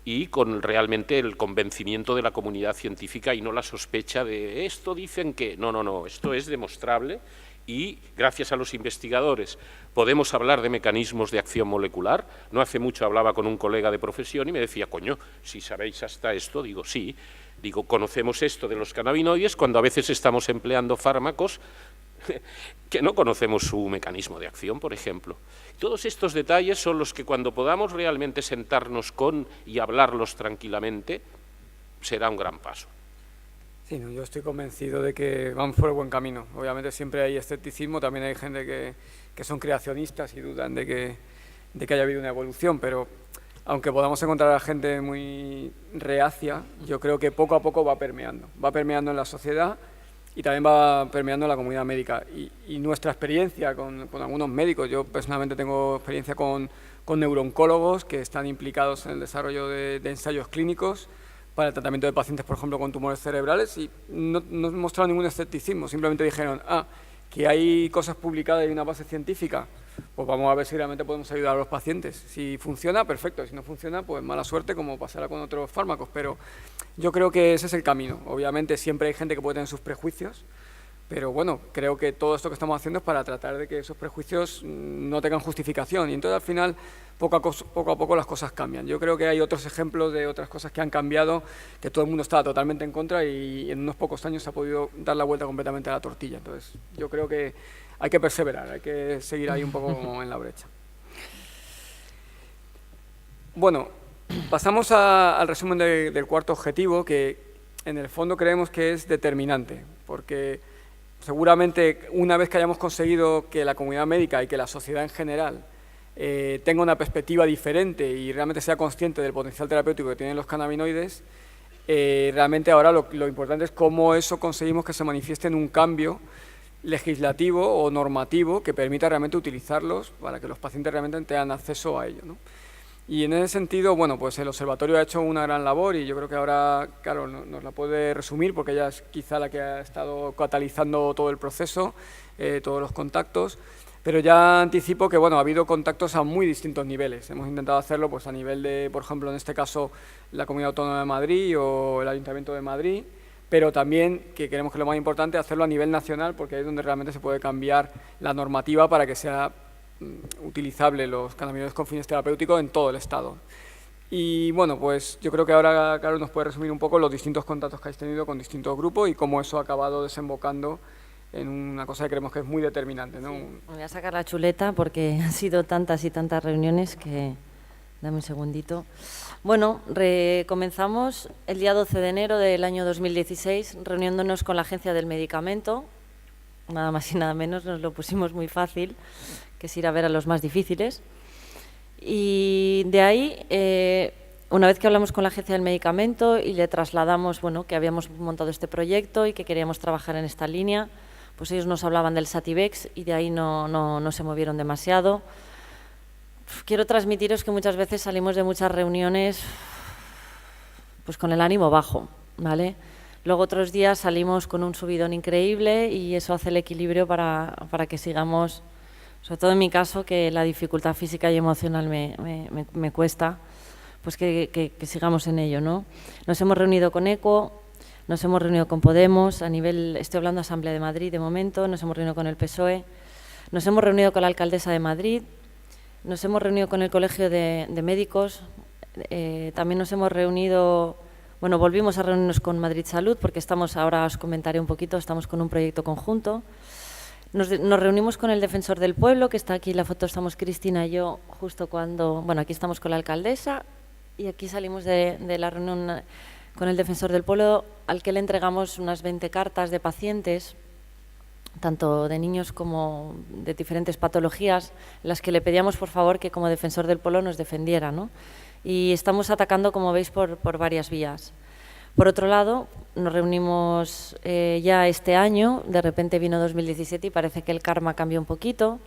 y con realmente el convencimiento de la comunidad científica y no la sospecha de esto dicen que... No, esto es demostrable y gracias a los investigadores podemos hablar de mecanismos de acción molecular. No hace mucho hablaba con un colega de profesión y me decía, coño, si sabéis hasta esto, digo, sí, digo, conocemos esto de los cannabinoides cuando a veces estamos empleando fármacos que no conocemos su mecanismo de acción, por ejemplo. Todos estos detalles son los que cuando podamos realmente sentarnos con y hablarlos tranquilamente, será un gran paso. Sí, no, yo estoy convencido de que vamos por el buen camino. Obviamente siempre hay escepticismo, también hay gente que son creacionistas y dudan de que haya habido una evolución, pero aunque podamos encontrar a gente muy reacia, yo creo que poco a poco va permeando en la sociedad y también va permeando en la comunidad médica. Y nuestra experiencia con algunos médicos, yo personalmente tengo experiencia con neurooncólogos que están implicados en el desarrollo de ensayos clínicos para el tratamiento de pacientes, por ejemplo, con tumores cerebrales, y no mostraron ningún escepticismo, simplemente dijeron, que hay cosas publicadas y una base científica, pues vamos a ver si realmente podemos ayudar a los pacientes. Si funciona, perfecto, si no funciona, pues mala suerte, como pasará con otros fármacos, pero yo creo que ese es el camino. Obviamente siempre hay gente que puede tener sus prejuicios, pero bueno, creo que todo esto que estamos haciendo es para tratar de que esos prejuicios no tengan justificación, y entonces al final poco a poco las cosas cambian. Yo creo que hay otros ejemplos de otras cosas que han cambiado, que todo el mundo estaba totalmente en contra y en unos pocos años se ha podido dar la vuelta completamente a la tortilla. Entonces yo creo que hay que perseverar, hay que seguir ahí un poco como en la brecha. Bueno, pasamos al resumen del cuarto objetivo, que en el fondo creemos que es determinante, porque seguramente una vez que hayamos conseguido que la comunidad médica y que la sociedad en general tenga una perspectiva diferente y realmente sea consciente del potencial terapéutico que tienen los cannabinoides, realmente ahora lo importante es cómo eso conseguimos que se manifieste en un cambio legislativo o normativo que permita realmente utilizarlos para que los pacientes realmente tengan acceso a ello, ¿no? Y en ese sentido, bueno, pues el observatorio ha hecho una gran labor y yo creo que ahora, claro, nos la puede resumir porque ella es quizá la que ha estado catalizando todo el proceso, todos los contactos, pero ya anticipo que, bueno, ha habido contactos a muy distintos niveles. Hemos intentado hacerlo pues a nivel de, por ejemplo, en este caso, la Comunidad Autónoma de Madrid o el Ayuntamiento de Madrid, pero también, que creemos que lo más importante, hacerlo a nivel nacional, porque ahí es donde realmente se puede cambiar la normativa para que sea utilizable los cannabinoides con fines terapéuticos en todo el Estado. Y bueno, pues yo creo que ahora Carlos nos puede resumir un poco los distintos contactos que habéis tenido con distintos grupos y cómo eso ha acabado desembocando en una cosa que creemos que es muy determinante, ¿no? Sí, me voy a sacar la chuleta porque han sido tantas y tantas reuniones que... Dame un segundito. Bueno, comenzamos el día 12 de enero del año 2016 reuniéndonos con la Agencia del Medicamento, nada más y nada menos, nos lo pusimos muy fácil, que es ir a ver a los más difíciles. Y de ahí, una vez que hablamos con la Agencia del Medicamento y le trasladamos, bueno, que habíamos montado este proyecto y que queríamos trabajar en esta línea, pues ellos nos hablaban del Sativex y de ahí no se movieron demasiado. Quiero transmitiros que muchas veces salimos de muchas reuniones pues con el ánimo bajo, ¿vale? Luego otros días salimos con un subidón increíble y eso hace el equilibrio para que sigamos, sobre todo en mi caso, que la dificultad física y emocional me cuesta, pues que sigamos en ello, ¿no? Nos hemos reunido con ECO, nos hemos reunido con Podemos, a nivel, estoy hablando de Asamblea de Madrid de momento, nos hemos reunido con el PSOE, nos hemos reunido con la Alcaldesa de Madrid, nos hemos reunido con el Colegio de Médicos, también nos hemos reunido, bueno, volvimos a reunirnos con Madrid Salud porque estamos, ahora os comentaré un poquito, estamos con un proyecto conjunto. Nos reunimos con el Defensor del Pueblo, que está aquí en la foto, estamos Cristina y yo, justo cuando, bueno, aquí estamos con la alcaldesa y aquí salimos de la reunión con el Defensor del Pueblo, al que le entregamos unas 20 cartas de pacientes, tanto de niños como de diferentes patologías, en las que le pedíamos, por favor, que como Defensor del Pueblo nos defendiera, ¿no? Y estamos atacando, como veis, por varias vías. Por otro lado, nos reunimos ya este año, de repente vino 2017 y parece que el karma cambió un poquito.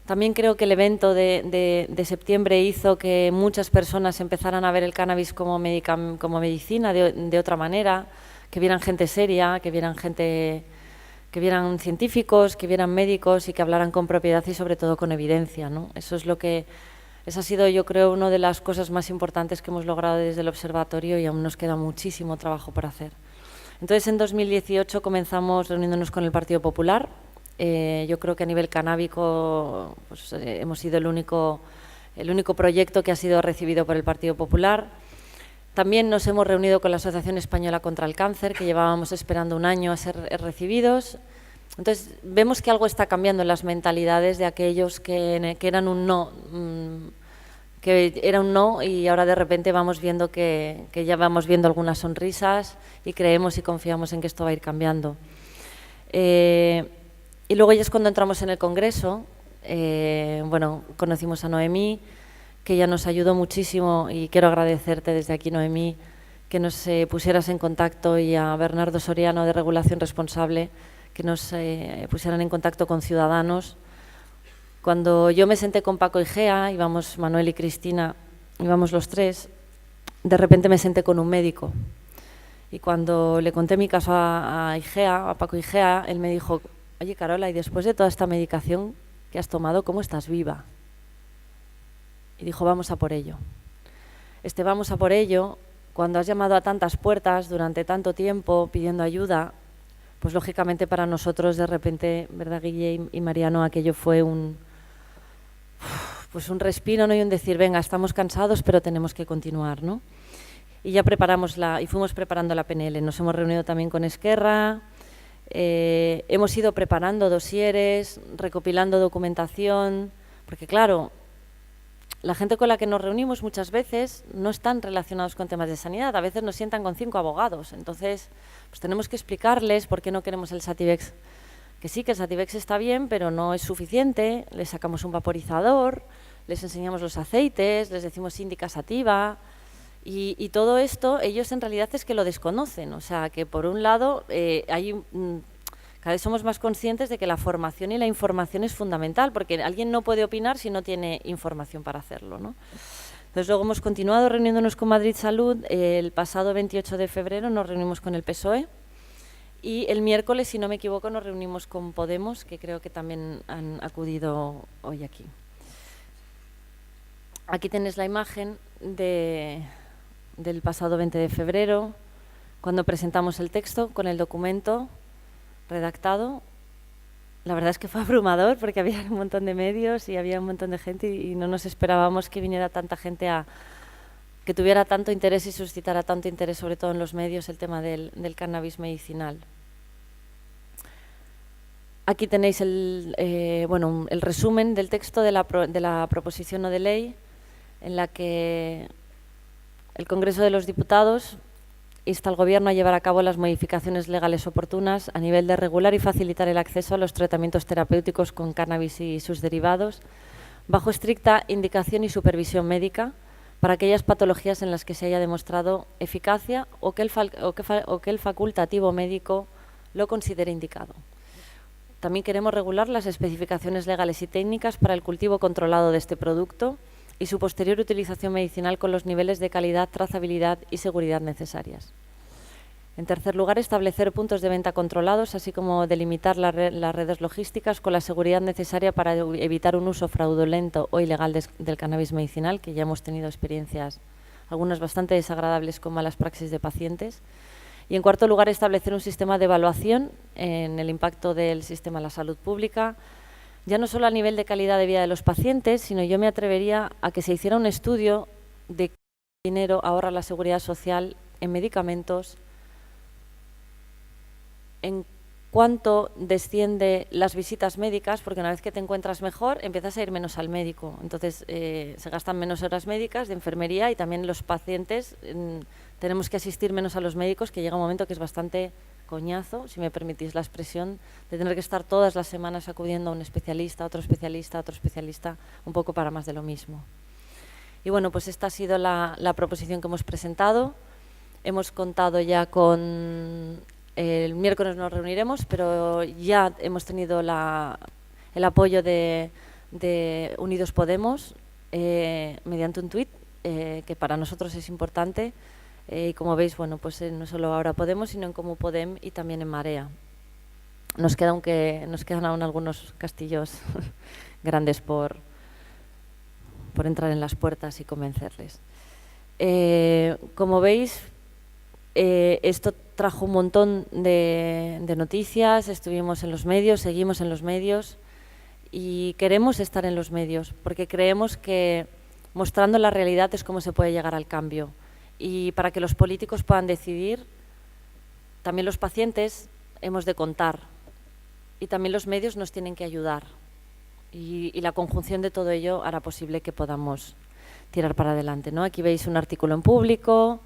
También creo que el evento de septiembre hizo que muchas personas empezaran a ver el cannabis como medicina de otra manera, que vieran gente seria, que vieran vieran científicos, que vieran médicos y que hablaran con propiedad y sobre todo con evidencia, ¿no? Eso es lo que... Esa ha sido, yo creo, una de las cosas más importantes que hemos logrado desde el observatorio y aún nos queda muchísimo trabajo por hacer. Entonces, en 2018 comenzamos reuniéndonos con el Partido Popular. Yo creo que a nivel canábico pues, hemos sido el único proyecto que ha sido recibido por el Partido Popular. También nos hemos reunido con la Asociación Española contra el Cáncer, que llevábamos esperando un año a ser recibidos. Entonces, vemos que algo está cambiando en las mentalidades de aquellos que eran un no, que era un no, y ahora de repente vamos viendo que ya vamos viendo algunas sonrisas y creemos y confiamos en que esto va a ir cambiando. Y luego ya es cuando entramos en el Congreso, bueno, conocimos a Noemí, que ya nos ayudó muchísimo, y quiero agradecerte desde aquí, Noemí, que nos pusieras en contacto, y a Bernardo Soriano de Regulación Responsable, que nos pusieran en contacto con Ciudadanos. Cuando yo me senté con Paco y Gea, íbamos Manuel y Cristina, íbamos los tres, de repente me senté con un médico. Y cuando le conté mi caso a Igea, a Paco Igea, él me dijo: oye, Carola, y después de toda esta medicación que has tomado, ¿cómo estás viva? Y dijo: vamos a por ello. Vamos a por ello, cuando has llamado a tantas puertas durante tanto tiempo pidiendo ayuda, pues lógicamente para nosotros de repente, ¿verdad, Guille y Mariano? Aquello fue un respiro, ¿no? Y un decir: venga, estamos cansados, pero tenemos que continuar, ¿no? Y ya fuimos preparando la PNL. Nos hemos reunido también con Esquerra, hemos ido preparando dosieres, recopilando documentación, porque claro, la gente con la que nos reunimos muchas veces no están relacionados con temas de sanidad, a veces nos sientan con 5 abogados, entonces pues tenemos que explicarles por qué no queremos el Sativex, que sí, que el Sativex está bien, pero no es suficiente. Les sacamos un vaporizador, les enseñamos los aceites, les decimos Indica Sativa, y todo esto ellos en realidad es que lo desconocen, o sea que por un lado cada vez somos más conscientes de que la formación y la información es fundamental, porque alguien no puede opinar si no tiene información para hacerlo, ¿no? Entonces luego hemos continuado reuniéndonos con Madrid Salud. El pasado 28 de febrero nos reunimos con el PSOE, y el miércoles, si no me equivoco, nos reunimos con Podemos, que creo que también han acudido hoy aquí. Aquí tenéis la imagen del pasado 20 de febrero, cuando presentamos el texto con el documento redactado. La verdad es que fue abrumador, porque había un montón de medios y había un montón de gente, y no nos esperábamos que viniera tanta gente que tuviera tanto interés y suscitara tanto interés, sobre todo en los medios, el tema del cannabis medicinal. Aquí tenéis el resumen del texto de la proposición no de ley, en la que el Congreso de los Diputados insta al Gobierno a llevar a cabo las modificaciones legales oportunas a nivel de regular y facilitar el acceso a los tratamientos terapéuticos con cannabis y sus derivados, bajo estricta indicación y supervisión médica, para aquellas patologías en las que se haya demostrado eficacia o que el facultativo médico lo considere indicado. También queremos regular las especificaciones legales y técnicas para el cultivo controlado de este producto y su posterior utilización medicinal con los niveles de calidad, trazabilidad y seguridad necesarias. En tercer lugar, establecer puntos de venta controlados, así como delimitar las redes logísticas con la seguridad necesaria para evitar un uso fraudulento o ilegal del cannabis medicinal, que ya hemos tenido experiencias, algunas bastante desagradables, con malas praxis de pacientes. Y en cuarto lugar, establecer un sistema de evaluación en el impacto del sistema en la salud pública, ya no solo a nivel de calidad de vida de los pacientes, sino yo me atrevería a que se hiciera un estudio de qué dinero ahorra la Seguridad Social en medicamentos, en cuánto desciende las visitas médicas, porque una vez que te encuentras mejor, empiezas a ir menos al médico. Entonces, se gastan menos horas médicas de enfermería, y también los pacientes tenemos que asistir menos a los médicos, que llega un momento que es bastante coñazo, si me permitís la expresión, de tener que estar todas las semanas acudiendo a un especialista, a otro especialista, a otro especialista, un poco para más de lo mismo. Y bueno, pues esta ha sido la proposición que hemos presentado. Hemos contado ya con... El miércoles nos reuniremos, pero ya hemos tenido el apoyo de Unidos Podemos mediante un tuit, que para nosotros es importante. Y como veis, bueno, pues no solo ahora Podemos, sino en Comú Podem y también en Marea. Nos quedan aún algunos castillos grandes por entrar en las puertas y convencerles. Como veis, esto trajo un montón de noticias, estuvimos en los medios, seguimos en los medios, y queremos estar en los medios porque creemos que mostrando la realidad es cómo se puede llegar al cambio. Y para que los políticos puedan decidir, también los pacientes hemos de contar y también los medios nos tienen que ayudar. Y la conjunción de todo ello hará posible que podamos tirar para adelante, ¿no? Aquí veis un artículo en Público,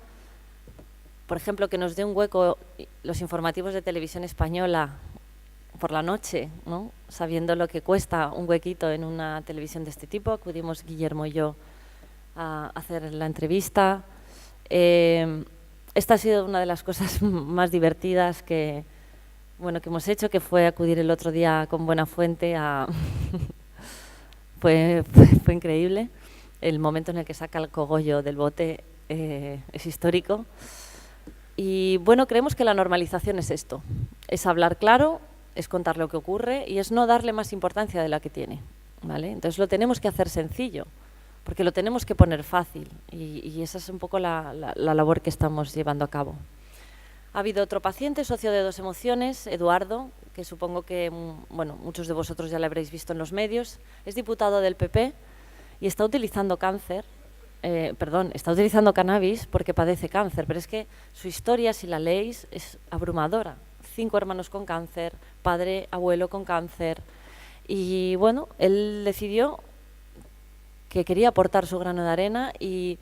por ejemplo, que nos dé un hueco los informativos de Televisión Española por la noche, ¿no? Sabiendo lo que cuesta un huequito en una televisión de este tipo. Acudimos Guillermo y yo a hacer la entrevista. Esta ha sido una de las cosas más divertidas que hemos hecho, que fue acudir el otro día con Buenafuente a... fue increíble. El momento en el que saca el cogollo del bote es histórico. Y bueno, creemos que la normalización es esto, es hablar claro, es contar lo que ocurre y es no darle más importancia de la que tiene, ¿vale? Entonces lo tenemos que hacer sencillo, porque lo tenemos que poner fácil y esa es un poco la labor que estamos llevando a cabo. Ha habido otro paciente, socio de Dos Emociones, Eduardo, que supongo que muchos de vosotros ya lo habréis visto en los medios, es diputado del PP y está utilizando está utilizando cannabis porque padece cáncer, pero es que su historia, si la leéis, es abrumadora. 5 hermanos con cáncer, padre, abuelo con cáncer. Y bueno, él decidió que quería aportar su grano de arena y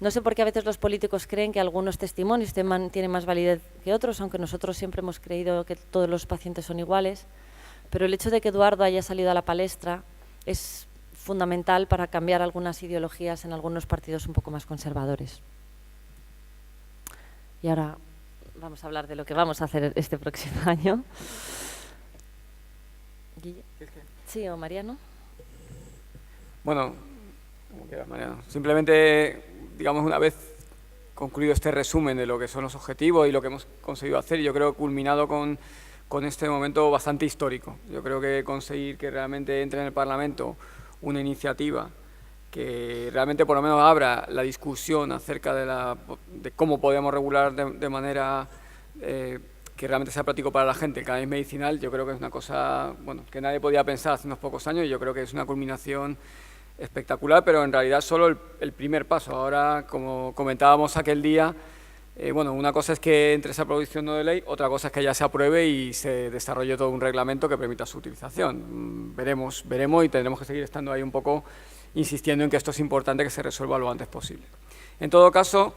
no sé por qué a veces los políticos creen que algunos testimonios tienen más validez que otros, aunque nosotros siempre hemos creído que todos los pacientes son iguales. Pero el hecho de que Eduardo haya salido a la palestra es fundamental para cambiar algunas ideologías en algunos partidos un poco más conservadores. Y ahora vamos a hablar de lo que vamos a hacer este próximo año. Guille. Sí, o Mariano. Bueno, como quieras, Mariano. Simplemente, digamos, una vez concluido este resumen de lo que son los objetivos y lo que hemos conseguido hacer, yo creo que culminado con este momento bastante histórico. Yo creo que conseguir que realmente entre en el Parlamento una iniciativa que realmente por lo menos abra la discusión acerca de cómo podemos regular de manera que realmente sea práctico para la gente el cannabis medicinal, yo creo que es una cosa que nadie podía pensar hace unos pocos años y yo creo que es una culminación espectacular, pero en realidad solo el primer paso. Ahora, como comentábamos aquel día, una cosa es que entre esa proposición no de ley, otra cosa es que ya se apruebe y se desarrolle todo un reglamento que permita su utilización. Veremos y tendremos que seguir estando ahí un poco insistiendo en que esto es importante que se resuelva lo antes posible. En todo caso,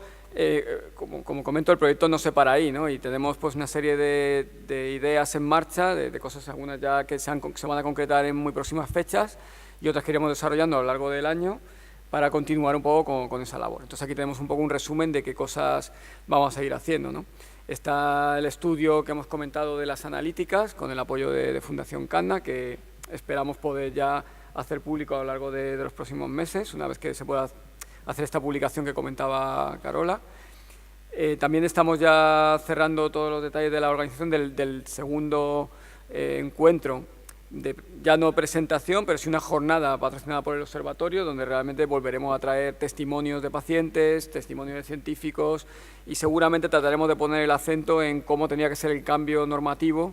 como comento, el proyecto no se para ahí, ¿no? Y tenemos pues una serie de ideas en marcha, de cosas algunas ya que se van a concretar en muy próximas fechas y otras que iremos desarrollando a lo largo del año para continuar un poco con esa labor. Entonces aquí tenemos un poco un resumen de qué cosas vamos a seguir haciendo, ¿no? Está el estudio que hemos comentado de las analíticas con el apoyo de Fundación Canna, que esperamos poder ya hacer público a lo largo de los próximos meses, una vez que se pueda hacer esta publicación que comentaba Carola. También estamos ya cerrando todos los detalles de la organización del segundo encuentro, ya no presentación, pero sí una jornada patrocinada por el Observatorio, donde realmente volveremos a traer testimonios de pacientes, testimonios de científicos y seguramente trataremos de poner el acento en cómo tenía que ser el cambio normativo,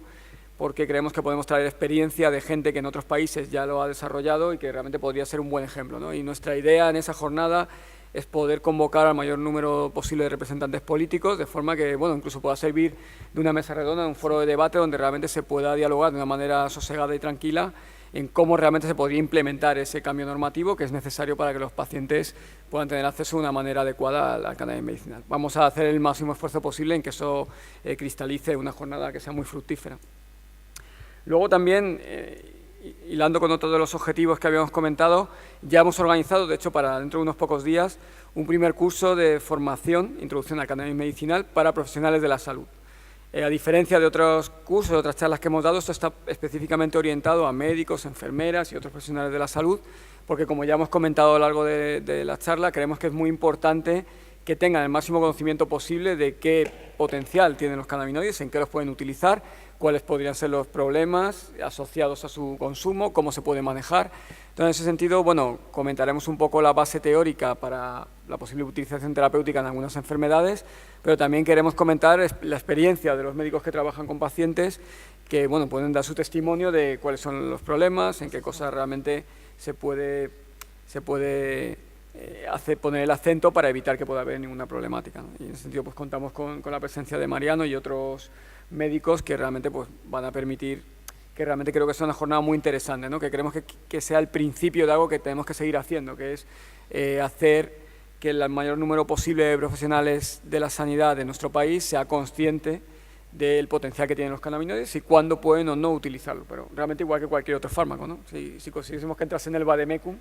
porque creemos que podemos traer experiencia de gente que en otros países ya lo ha desarrollado y que realmente podría ser un buen ejemplo, ¿no? Y nuestra idea en esa jornada es poder convocar al mayor número posible de representantes políticos, de forma que, incluso pueda servir de una mesa redonda, de un foro de debate donde realmente se pueda dialogar de una manera sosegada y tranquila en cómo realmente se podría implementar ese cambio normativo que es necesario para que los pacientes puedan tener acceso de una manera adecuada al cannabis medicinal. Vamos a hacer el máximo esfuerzo posible en que eso cristalice una jornada que sea muy fructífera. Luego también, hilando con otro de los objetivos que habíamos comentado, ya hemos organizado, de hecho para dentro de unos pocos días, un primer curso de formación, introducción al cannabis medicinal para profesionales de la salud. A diferencia de otros cursos, de otras charlas que hemos dado, esto está específicamente orientado a médicos, enfermeras y otros profesionales de la salud, porque como ya hemos comentado a lo largo de la charla, creemos que es muy importante que tengan el máximo conocimiento posible de qué potencial tienen los cannabinoides, en qué los pueden utilizar, cuáles podrían ser los problemas asociados a su consumo, cómo se puede manejar. Entonces, en ese sentido, comentaremos un poco la base teórica para la posible utilización terapéutica en algunas enfermedades, pero también queremos comentar la experiencia de los médicos que trabajan con pacientes que, pueden dar su testimonio de cuáles son los problemas, en qué cosas realmente se puede poner el acento para evitar que pueda haber ninguna problemática, ¿no? Y en ese sentido, contamos con la presencia de Mariano y otros médicos que realmente van a permitir que realmente creo que es una jornada muy interesante, ¿no? Que queremos que sea el principio de algo que tenemos que seguir haciendo, que es hacer que el mayor número posible de profesionales de la sanidad de nuestro país sea consciente del potencial que tienen los cannabinoides y cuándo pueden o no utilizarlo, pero realmente igual que cualquier otro fármaco, ¿no? Si consiguiésemos que entrase en el vademecum,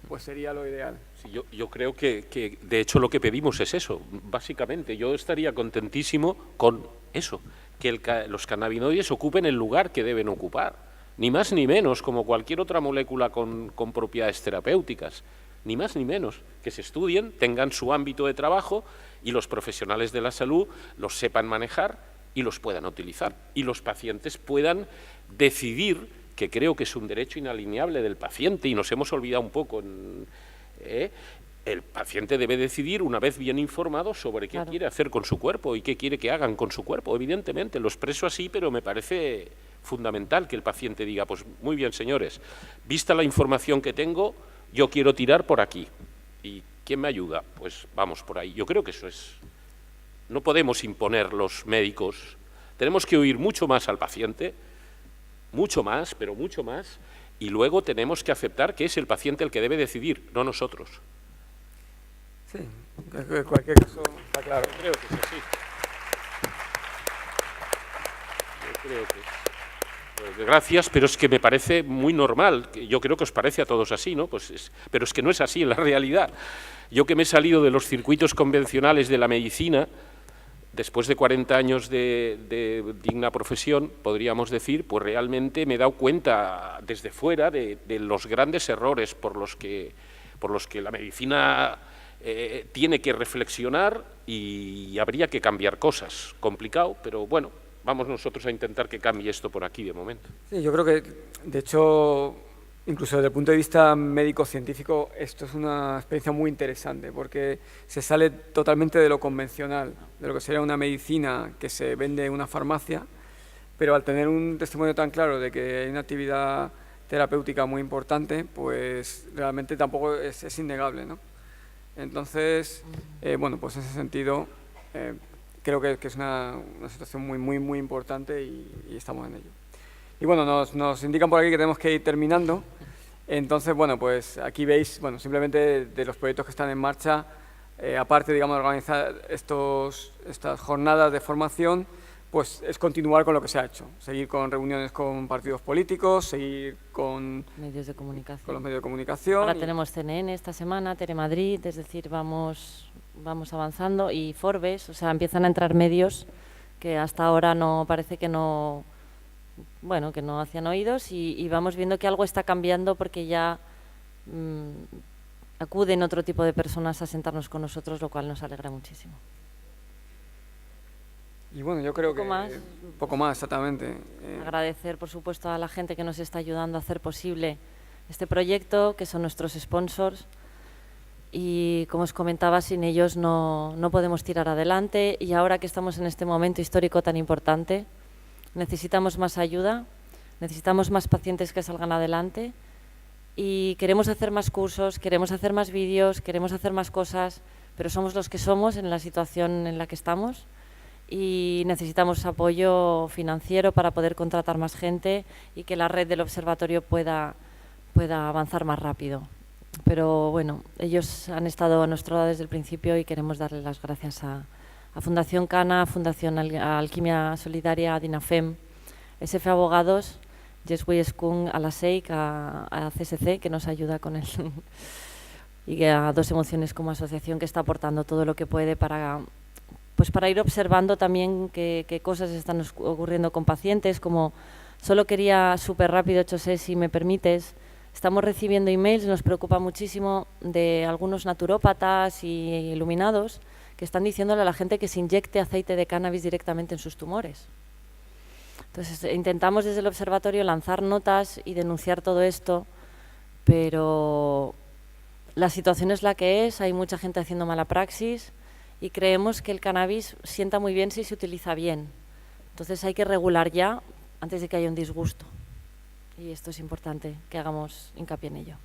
pues sería lo ideal. Sí, yo creo que de hecho lo que pedimos es eso, básicamente. Yo estaría contentísimo con eso, que los cannabinoides ocupen el lugar que deben ocupar, ni más ni menos, como cualquier otra molécula con propiedades terapéuticas, ni más ni menos, que se estudien, tengan su ámbito de trabajo y los profesionales de la salud los sepan manejar y los puedan utilizar, y los pacientes puedan decidir, que creo que es un derecho inalienable del paciente, y nos hemos olvidado un poco, el paciente debe decidir, una vez bien informado, sobre qué quiere hacer con su cuerpo y qué quiere que hagan con su cuerpo. Evidentemente, lo expreso así, pero me parece fundamental que el paciente diga, pues muy bien, señores, vista la información que tengo, yo quiero tirar por aquí. ¿Y quién me ayuda? Pues vamos por ahí. Yo creo que eso es... No podemos imponer los médicos, tenemos que oír mucho más al paciente, mucho más, pero mucho más, y luego tenemos que aceptar que es el paciente el que debe decidir, no nosotros. Sí, en cualquier caso está claro. Yo creo que es así. Yo creo que pues, gracias, pero es que me parece muy normal, yo creo que os parece a todos así, ¿no? Pero es que no es así en la realidad. Yo que me he salido de los circuitos convencionales de la medicina, después de 40 años de digna profesión, podríamos decir, pues realmente me he dado cuenta desde fuera de los grandes errores por los que la medicina tiene que reflexionar y habría que cambiar cosas. Complicado, pero bueno, vamos nosotros a intentar que cambie esto por aquí de momento. Sí, yo creo que, de hecho, incluso desde el punto de vista médico-científico, esto es una experiencia muy interesante porque se sale totalmente de lo convencional, de lo que sería una medicina que se vende en una farmacia, pero al tener un testimonio tan claro de que hay una actividad terapéutica muy importante, pues realmente tampoco es innegable, ¿no? Entonces, bueno, pues en ese sentido, creo que es una situación muy importante y estamos en ello. Y bueno, nos indican por aquí que tenemos que ir terminando. Entonces, bueno, pues aquí veis, bueno, simplemente de los proyectos que están en marcha, aparte, digamos, de organizar estas jornadas de formación, pues es continuar con lo que se ha hecho. Seguir con reuniones con partidos políticos, seguir con medios de comunicación. Con los medios de comunicación. Ahora tenemos CNN esta semana, Telemadrid, es decir, vamos avanzando, y Forbes, o sea, empiezan a entrar medios que hasta ahora no parece que no... Bueno, que no hacían oídos y vamos viendo que algo está cambiando porque ya acuden otro tipo de personas a sentarnos con nosotros, lo cual nos alegra muchísimo. Y bueno, yo creo que un poco más, exactamente. Agradecer, por supuesto, a la gente que nos está ayudando a hacer posible este proyecto, que son nuestros sponsors. Y como os comentaba, sin ellos no podemos tirar adelante, y ahora que estamos en este momento histórico tan importante, necesitamos más ayuda, necesitamos más pacientes que salgan adelante y queremos hacer más cursos, queremos hacer más vídeos, queremos hacer más cosas, pero somos los que somos en la situación en la que estamos y necesitamos apoyo financiero para poder contratar más gente y que la red del observatorio pueda avanzar más rápido. Pero bueno, ellos han estado a nuestro lado desde el principio y queremos darles las gracias a Fundación Cana, a Fundación Alquimia Solidaria, a Dinafem, SF Abogados, Jesús Skun, a la SEIC, a CSC, que nos ayuda con él, y a Dos Emociones como asociación, que está aportando todo lo que puede para ir observando también qué cosas están ocurriendo con pacientes. Como solo quería súper rápido, José, si me permites, estamos recibiendo emails, nos preocupa muchísimo, de algunos naturópatas y iluminados que están diciéndole a la gente que se inyecte aceite de cannabis directamente en sus tumores. Entonces, intentamos desde el observatorio lanzar notas y denunciar todo esto, pero la situación es la que es, hay mucha gente haciendo mala praxis y creemos que el cannabis sienta muy bien si se utiliza bien. Entonces hay que regular ya antes de que haya un disgusto. Y esto es importante, que hagamos hincapié en ello.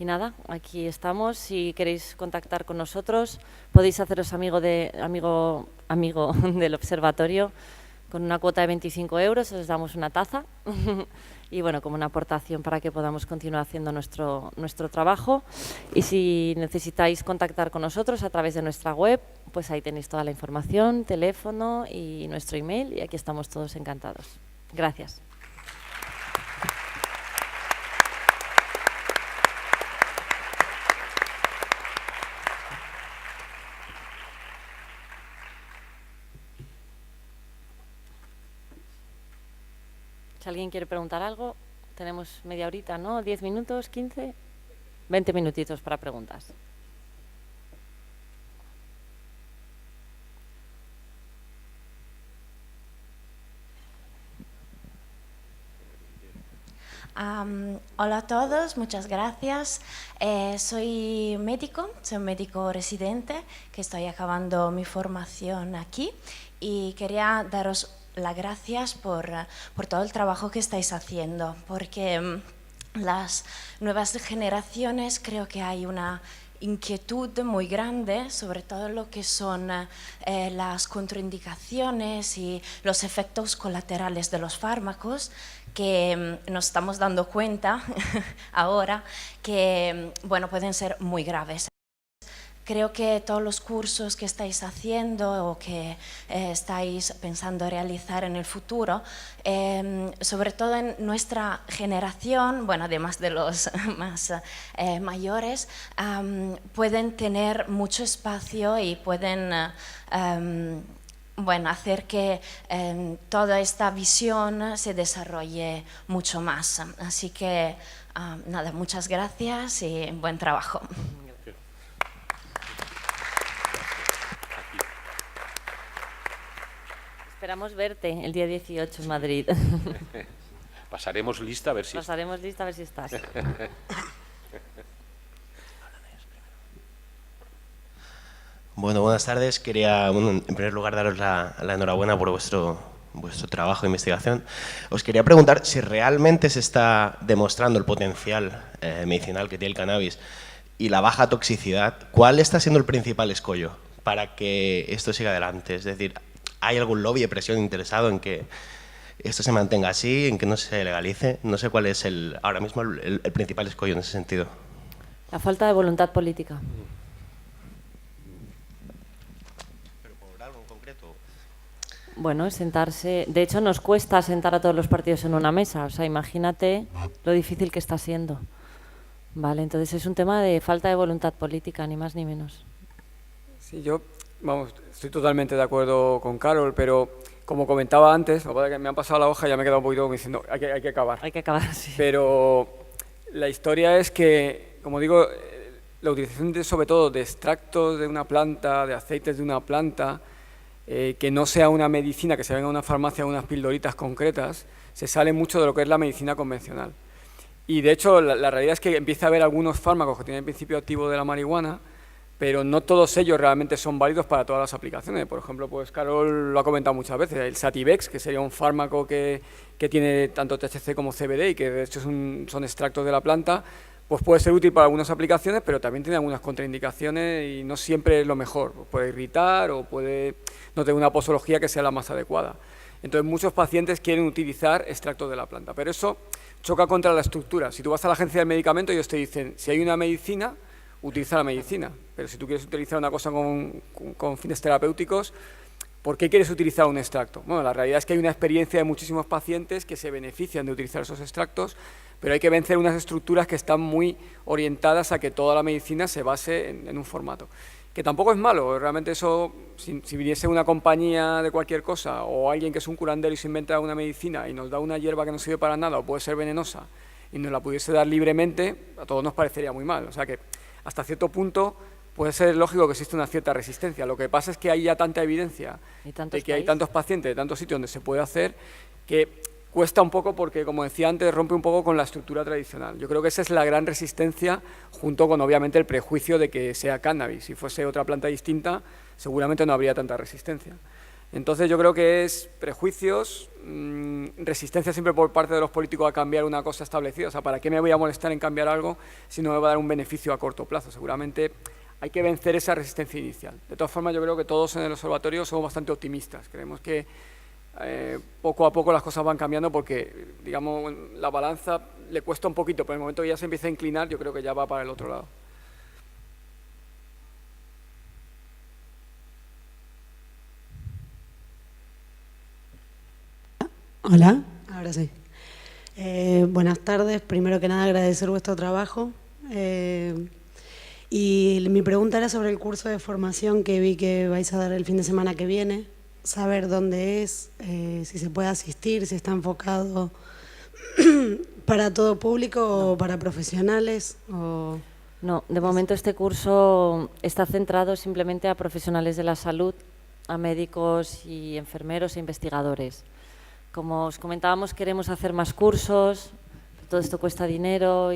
Y nada, aquí estamos. Si queréis contactar con nosotros, podéis haceros amigo del observatorio. Con una cuota de 25 euros os damos una taza y bueno, como una aportación para que podamos continuar haciendo nuestro trabajo. Y si necesitáis contactar con nosotros a través de nuestra web, pues ahí tenéis toda la información, teléfono y nuestro email, y aquí estamos todos encantados. Gracias. Si alguien quiere preguntar algo, tenemos media horita, ¿no? 10 minutos, 15, 20 minutitos para preguntas. Hola a todos, muchas gracias. Soy un médico residente que estoy acabando mi formación aquí y quería daros las gracias por todo el trabajo que estáis haciendo, porque las nuevas generaciones creo que hay una inquietud muy grande sobre todo lo que son las contraindicaciones y los efectos colaterales de los fármacos, que nos estamos dando cuenta ahora que bueno, pueden ser muy graves. Creo que todos los cursos que estáis haciendo o que estáis pensando realizar en el futuro, sobre todo en nuestra generación, bueno, además de los más mayores, pueden tener mucho espacio y pueden bueno, hacer que toda esta visión se desarrolle mucho más. Así que, nada, muchas gracias y buen trabajo. Esperamos verte el día 18 en Madrid. Pasaremos lista a ver si... Pasaremos lista a ver si estás. Bueno, buenas tardes. Quería, bueno, en primer lugar, daros la enhorabuena por vuestro trabajo de investigación. Os quería preguntar si realmente se está demostrando el potencial medicinal que tiene el cannabis y la baja toxicidad. ¿Cuál está siendo el principal escollo para que esto siga adelante? Es decir, ¿hay algún lobby de presión interesado en que esto se mantenga así, en que no se legalice? No sé cuál es ahora mismo el principal escollo en ese sentido. La falta de voluntad política. ¿Pero por algo en concreto? Bueno, sentarse... De hecho, nos cuesta sentar a todos los partidos en una mesa. O sea, imagínate lo difícil que está siendo. Vale, entonces es un tema de falta de voluntad política, ni más ni menos. Sí, yo, vamos, estoy totalmente de acuerdo con Carol, pero como comentaba antes, lo que pasa es que me han pasado la hoja y ya me he quedado un poquito como diciendo, hay que acabar. Hay que acabar, sí. Pero la historia es que, como digo, la utilización sobre todo de extractos de una planta, de aceites de una planta, que no sea una medicina, que se venga a una farmacia unas pildoritas concretas, se sale mucho de lo que es la medicina convencional. Y de hecho, la realidad es que empieza a haber algunos fármacos que tienen el principio activo de la marihuana, pero no todos ellos realmente son válidos para todas las aplicaciones. Por ejemplo, pues Carol lo ha comentado muchas veces, el Sativex, que sería un fármaco que tiene tanto THC como CBD y que de hecho son extractos de la planta, pues puede ser útil para algunas aplicaciones, pero también tiene algunas contraindicaciones y no siempre es lo mejor. Puede irritar o puede no tener una posología que sea la más adecuada. Entonces, muchos pacientes quieren utilizar extractos de la planta, pero eso choca contra la estructura. Si tú vas a la agencia del medicamento, ellos te dicen, si hay una medicina, utiliza la medicina, pero si tú quieres utilizar una cosa con fines terapéuticos, ¿por qué quieres utilizar un extracto? Bueno, la realidad es que hay una experiencia de muchísimos pacientes que se benefician de utilizar esos extractos, pero hay que vencer unas estructuras que están muy orientadas a que toda la medicina se base en un formato. Que tampoco es malo, realmente eso, si viniese una compañía de cualquier cosa o alguien que es un curandero y se inventa una medicina y nos da una hierba que no sirve para nada o puede ser venenosa y nos la pudiese dar libremente, a todos nos parecería muy mal. O sea que hasta cierto punto puede ser lógico que existe una cierta resistencia. Lo que pasa es que hay ya tanta evidencia de que hay tantos pacientes de tantos sitios donde se puede hacer que cuesta un poco porque, como decía antes, rompe un poco con la estructura tradicional. Yo creo que esa es la gran resistencia, junto con obviamente el prejuicio de que sea cannabis. Si fuese otra planta distinta, seguramente no habría tanta resistencia. Entonces yo creo que es prejuicios, resistencia siempre por parte de los políticos a cambiar una cosa establecida. O sea, ¿para qué me voy a molestar en cambiar algo si no me va a dar un beneficio a corto plazo? Seguramente hay que vencer esa resistencia inicial. De todas formas, yo creo que todos en el observatorio somos bastante optimistas. Creemos que poco a poco las cosas van cambiando porque, digamos, la balanza le cuesta un poquito, pero en el momento que ya se empieza a inclinar, yo creo que ya va para el otro lado. Hola, ahora sí. Buenas tardes. Primero que nada, agradecer vuestro trabajo. Y mi pregunta era sobre el curso de formación que vi que vais a dar el fin de semana que viene. Saber dónde es, si se puede asistir, si está enfocado para todo público o para profesionales. No, de momento este curso está centrado simplemente a profesionales de la salud, a médicos y enfermeros e investigadores. Como os comentábamos, queremos hacer más cursos, todo esto cuesta dinero,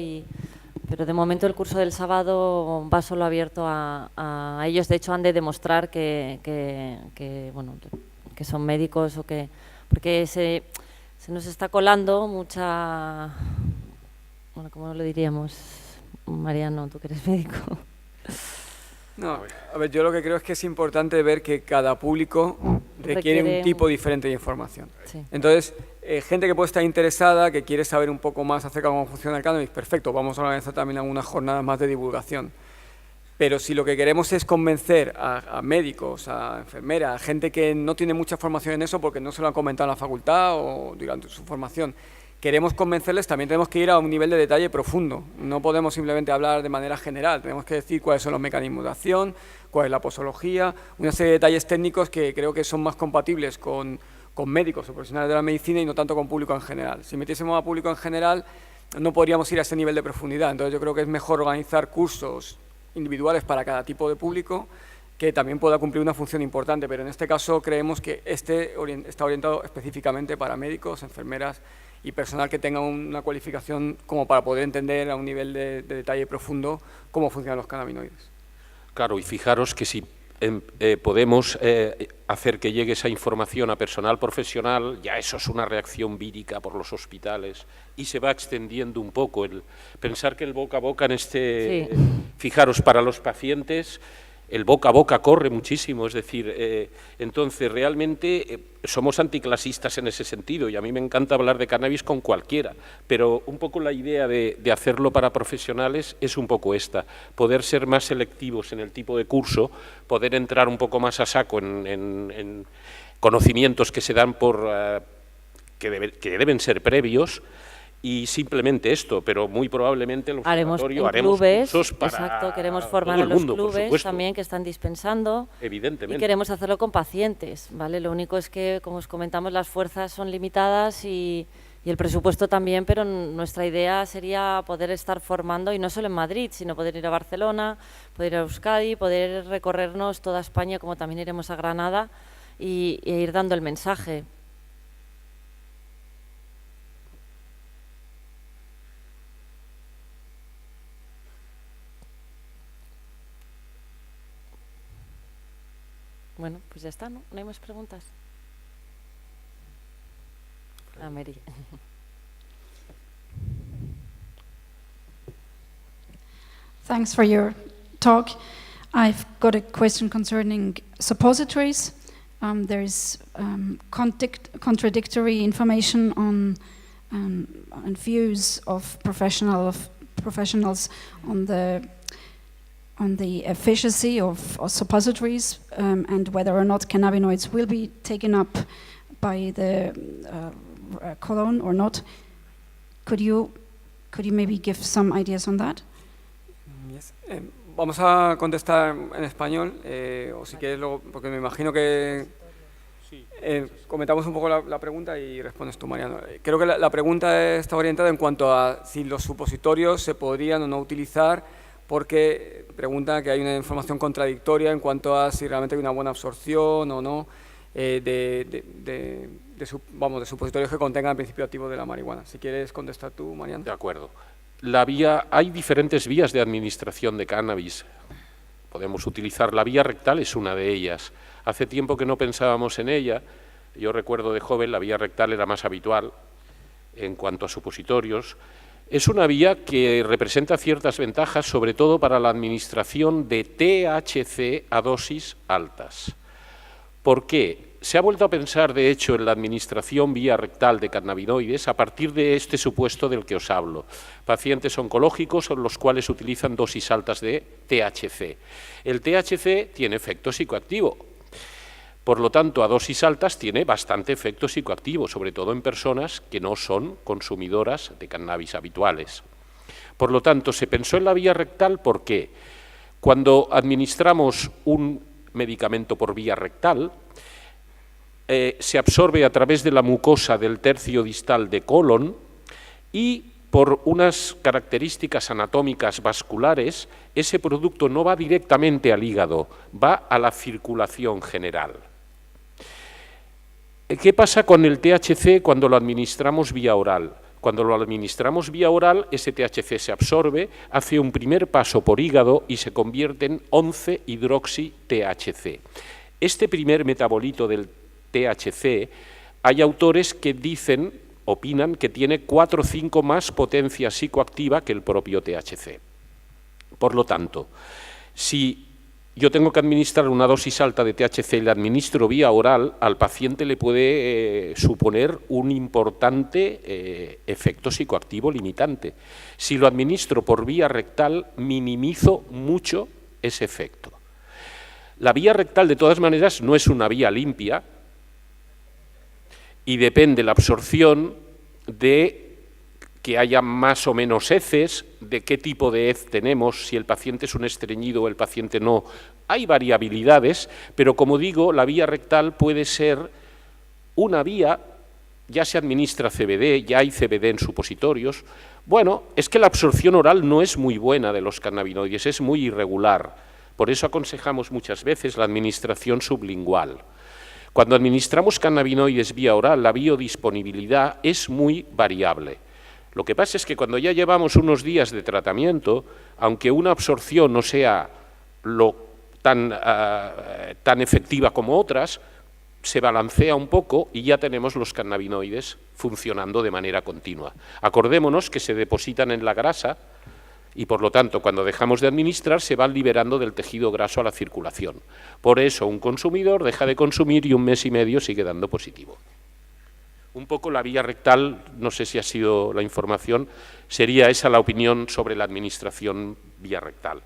pero de momento el curso del sábado va solo abierto a ellos. De hecho, han de demostrar que son médicos porque se nos está colando mucha... Bueno, ¿cómo lo diríamos? Mariano, tú que eres médico. No, a ver, yo lo que creo es que es importante ver que cada público requiere un tipo diferente de información. Sí. Entonces, gente que puede estar interesada, que quiere saber un poco más acerca de cómo funciona el cannabis, perfecto, vamos a organizar también algunas jornadas más de divulgación. Pero si lo que queremos es convencer a médicos, a enfermeras, a gente que no tiene mucha formación en eso porque no se lo han comentado en la facultad o durante su formación, queremos convencerles, también tenemos que ir a un nivel de detalle profundo. No podemos simplemente hablar de manera general, tenemos que decir cuáles son los mecanismos de acción, cuál es la posología, una serie de detalles técnicos que creo que son más compatibles con médicos o profesionales de la medicina y no tanto con público en general. Si metiésemos a público en general, no podríamos ir a ese nivel de profundidad. Entonces yo creo que es mejor organizar cursos individuales para cada tipo de público que también pueda cumplir una función importante, pero en este caso creemos que está orientado específicamente para médicos, enfermeras y personal que tenga una cualificación como para poder entender a un nivel de detalle profundo cómo funcionan los cannabinoides. Claro, y fijaros que si podemos hacer que llegue esa información a personal profesional, ya eso es una reacción vírica por los hospitales y se va extendiendo un poco. Pensar que el boca a boca en este... Sí. Fijaros, para los pacientes el boca a boca corre muchísimo, es decir, entonces realmente somos anticlasistas en ese sentido y a mí me encanta hablar de cannabis con cualquiera, pero un poco la idea de hacerlo para profesionales es un poco esta, poder ser más selectivos en el tipo de curso, poder entrar un poco más a saco en conocimientos que se dan que deben ser previos. Y simplemente esto, pero muy probablemente el observatorio haremos cursos para exacto, queremos formar todo el a los mundo, clubes también que están dispensando. Evidentemente. Y queremos hacerlo con pacientes, ¿vale? Lo único es que, como os comentamos, las fuerzas son limitadas y el presupuesto también, pero nuestra idea sería poder estar formando, y no solo en Madrid, sino poder ir a Barcelona, poder ir a Euskadi, poder recorrernos toda España, como también iremos a Granada, e ir dando el mensaje. Bueno, pues ya está, ¿no? ¿No hay más preguntas? Mary. Thanks for your talk. I've got a question concerning suppositories. There is contradictory information on views of professionals on the efficacy of suppositories and whether or not cannabinoids will be taken up by the colon or not. Could you maybe give some ideas on that? Yes. Vamos a contestar en español, o si quieres luego, porque me imagino que comentamos un poco la pregunta y respondes tú, Mariano. Creo que la pregunta está orientada en cuanto a si los supositorios se podrían o no utilizar, porque pregunta que hay una información contradictoria en cuanto a si realmente hay una buena absorción o no de supositorios que contengan el principio activo de la marihuana. Si quieres contestar tú, Mariano. De acuerdo. Hay diferentes vías de administración de cannabis. Podemos utilizar la vía rectal, es una de ellas. Hace tiempo que no pensábamos en ella. Yo recuerdo de joven la vía rectal era más habitual en cuanto a supositorios. Es una vía que representa ciertas ventajas, sobre todo para la administración de THC a dosis altas. ¿Por qué? Se ha vuelto a pensar, de hecho, en la administración vía rectal de cannabinoides a partir de este supuesto del que os hablo. Pacientes oncológicos son los cuales utilizan dosis altas de THC. El THC tiene efecto psicoactivo. Por lo tanto, a dosis altas tiene bastante efecto psicoactivo, sobre todo en personas que no son consumidoras de cannabis habituales. Por lo tanto, se pensó en la vía rectal porque cuando administramos un medicamento por vía rectal, se absorbe a través de la mucosa del tercio distal de colon y por unas características anatómicas vasculares, ese producto no va directamente al hígado, va a la circulación general. ¿Qué pasa con el THC cuando lo administramos vía oral? Cuando lo administramos vía oral, ese THC se absorbe, hace un primer paso por hígado y se convierte en 11-hidroxi-THC. Este primer metabolito del THC, hay autores que opinan que tiene 4 o 5 más potencia psicoactiva que el propio THC. Por lo tanto, si yo tengo que administrar una dosis alta de THC y la administro vía oral, al paciente le puede suponer un importante efecto psicoactivo limitante. Si lo administro por vía rectal, minimizo mucho ese efecto. La vía rectal, de todas maneras, no es una vía limpia, y depende la absorción de que haya más o menos heces, de qué tipo de hez tenemos, si el paciente es un estreñido o el paciente no. Hay variabilidades, pero como digo, la vía rectal puede ser una vía, ya se administra CBD, ya hay CBD en supositorios. Bueno, es que la absorción oral no es muy buena de los cannabinoides, es muy irregular. Por eso aconsejamos muchas veces la administración sublingual. Cuando administramos cannabinoides vía oral, la biodisponibilidad es muy variable. Lo que pasa es que cuando ya llevamos unos días de tratamiento, aunque una absorción no sea tan efectiva como otras, se balancea un poco y ya tenemos los cannabinoides funcionando de manera continua. Acordémonos que se depositan en la grasa y, por lo tanto, cuando dejamos de administrar, se van liberando del tejido graso a la circulación. Por eso, un consumidor deja de consumir y un mes y medio sigue dando positivo. Un poco la vía rectal, no sé si ha sido la información, sería esa la opinión sobre la administración vía rectal.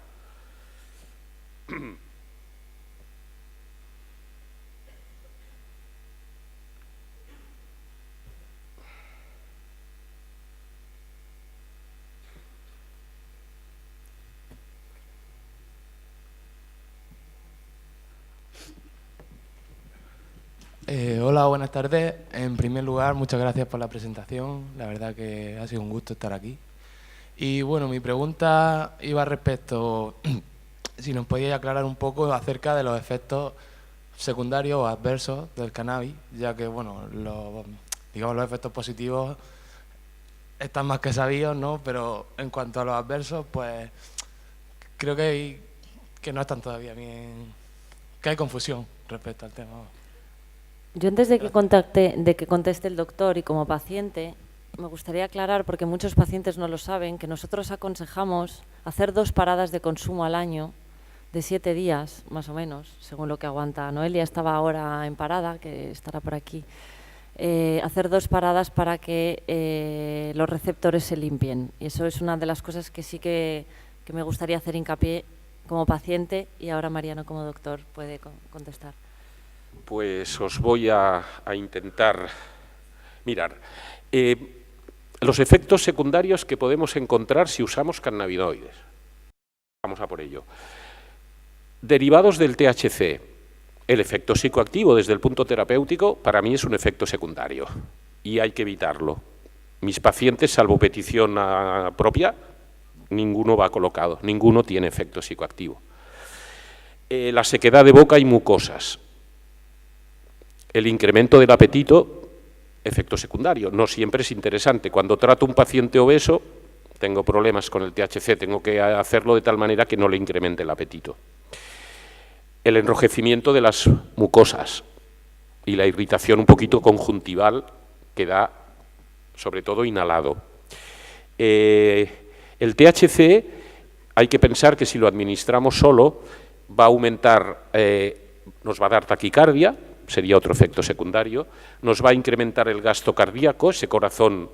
Hola, buenas tardes. En primer lugar, muchas gracias por la presentación. La verdad que ha sido un gusto estar aquí. Y bueno, mi pregunta iba respecto, si nos podíais aclarar un poco acerca de los efectos secundarios o adversos del cannabis, ya que bueno, los efectos positivos están más que sabidos, ¿no? Pero en cuanto a los adversos, pues creo que no están todavía bien, que hay confusión respecto al tema. Yo antes de que conteste el doctor y como paciente, me gustaría aclarar, porque muchos pacientes no lo saben, que nosotros aconsejamos hacer 2 paradas de consumo al año de 7 días, más o menos, según lo que aguanta. Noelia estaba ahora en parada, que estará por aquí. Hacer 2 paradas para que los receptores se limpien. Y eso es una de las cosas que sí que me gustaría hacer hincapié como paciente, y ahora Mariano como doctor puede contestar. Pues os voy a intentar mirar. Los efectos secundarios que podemos encontrar si usamos cannabinoides. Vamos a por ello. Derivados del THC. El efecto psicoactivo desde el punto terapéutico para mí es un efecto secundario y hay que evitarlo. Mis pacientes, salvo petición propia, ninguno va colocado, ninguno tiene efecto psicoactivo. La sequedad de boca y mucosas. El incremento del apetito, efecto secundario, no siempre es interesante. Cuando trato a un paciente obeso, tengo problemas con el THC, tengo que hacerlo de tal manera que no le incremente el apetito. El enrojecimiento de las mucosas y la irritación un poquito conjuntival que da, sobre todo, inhalado. El THC, hay que pensar que si lo administramos solo, va a aumentar, nos va a dar taquicardia, sería otro efecto secundario, nos va a incrementar el gasto cardíaco, ese corazón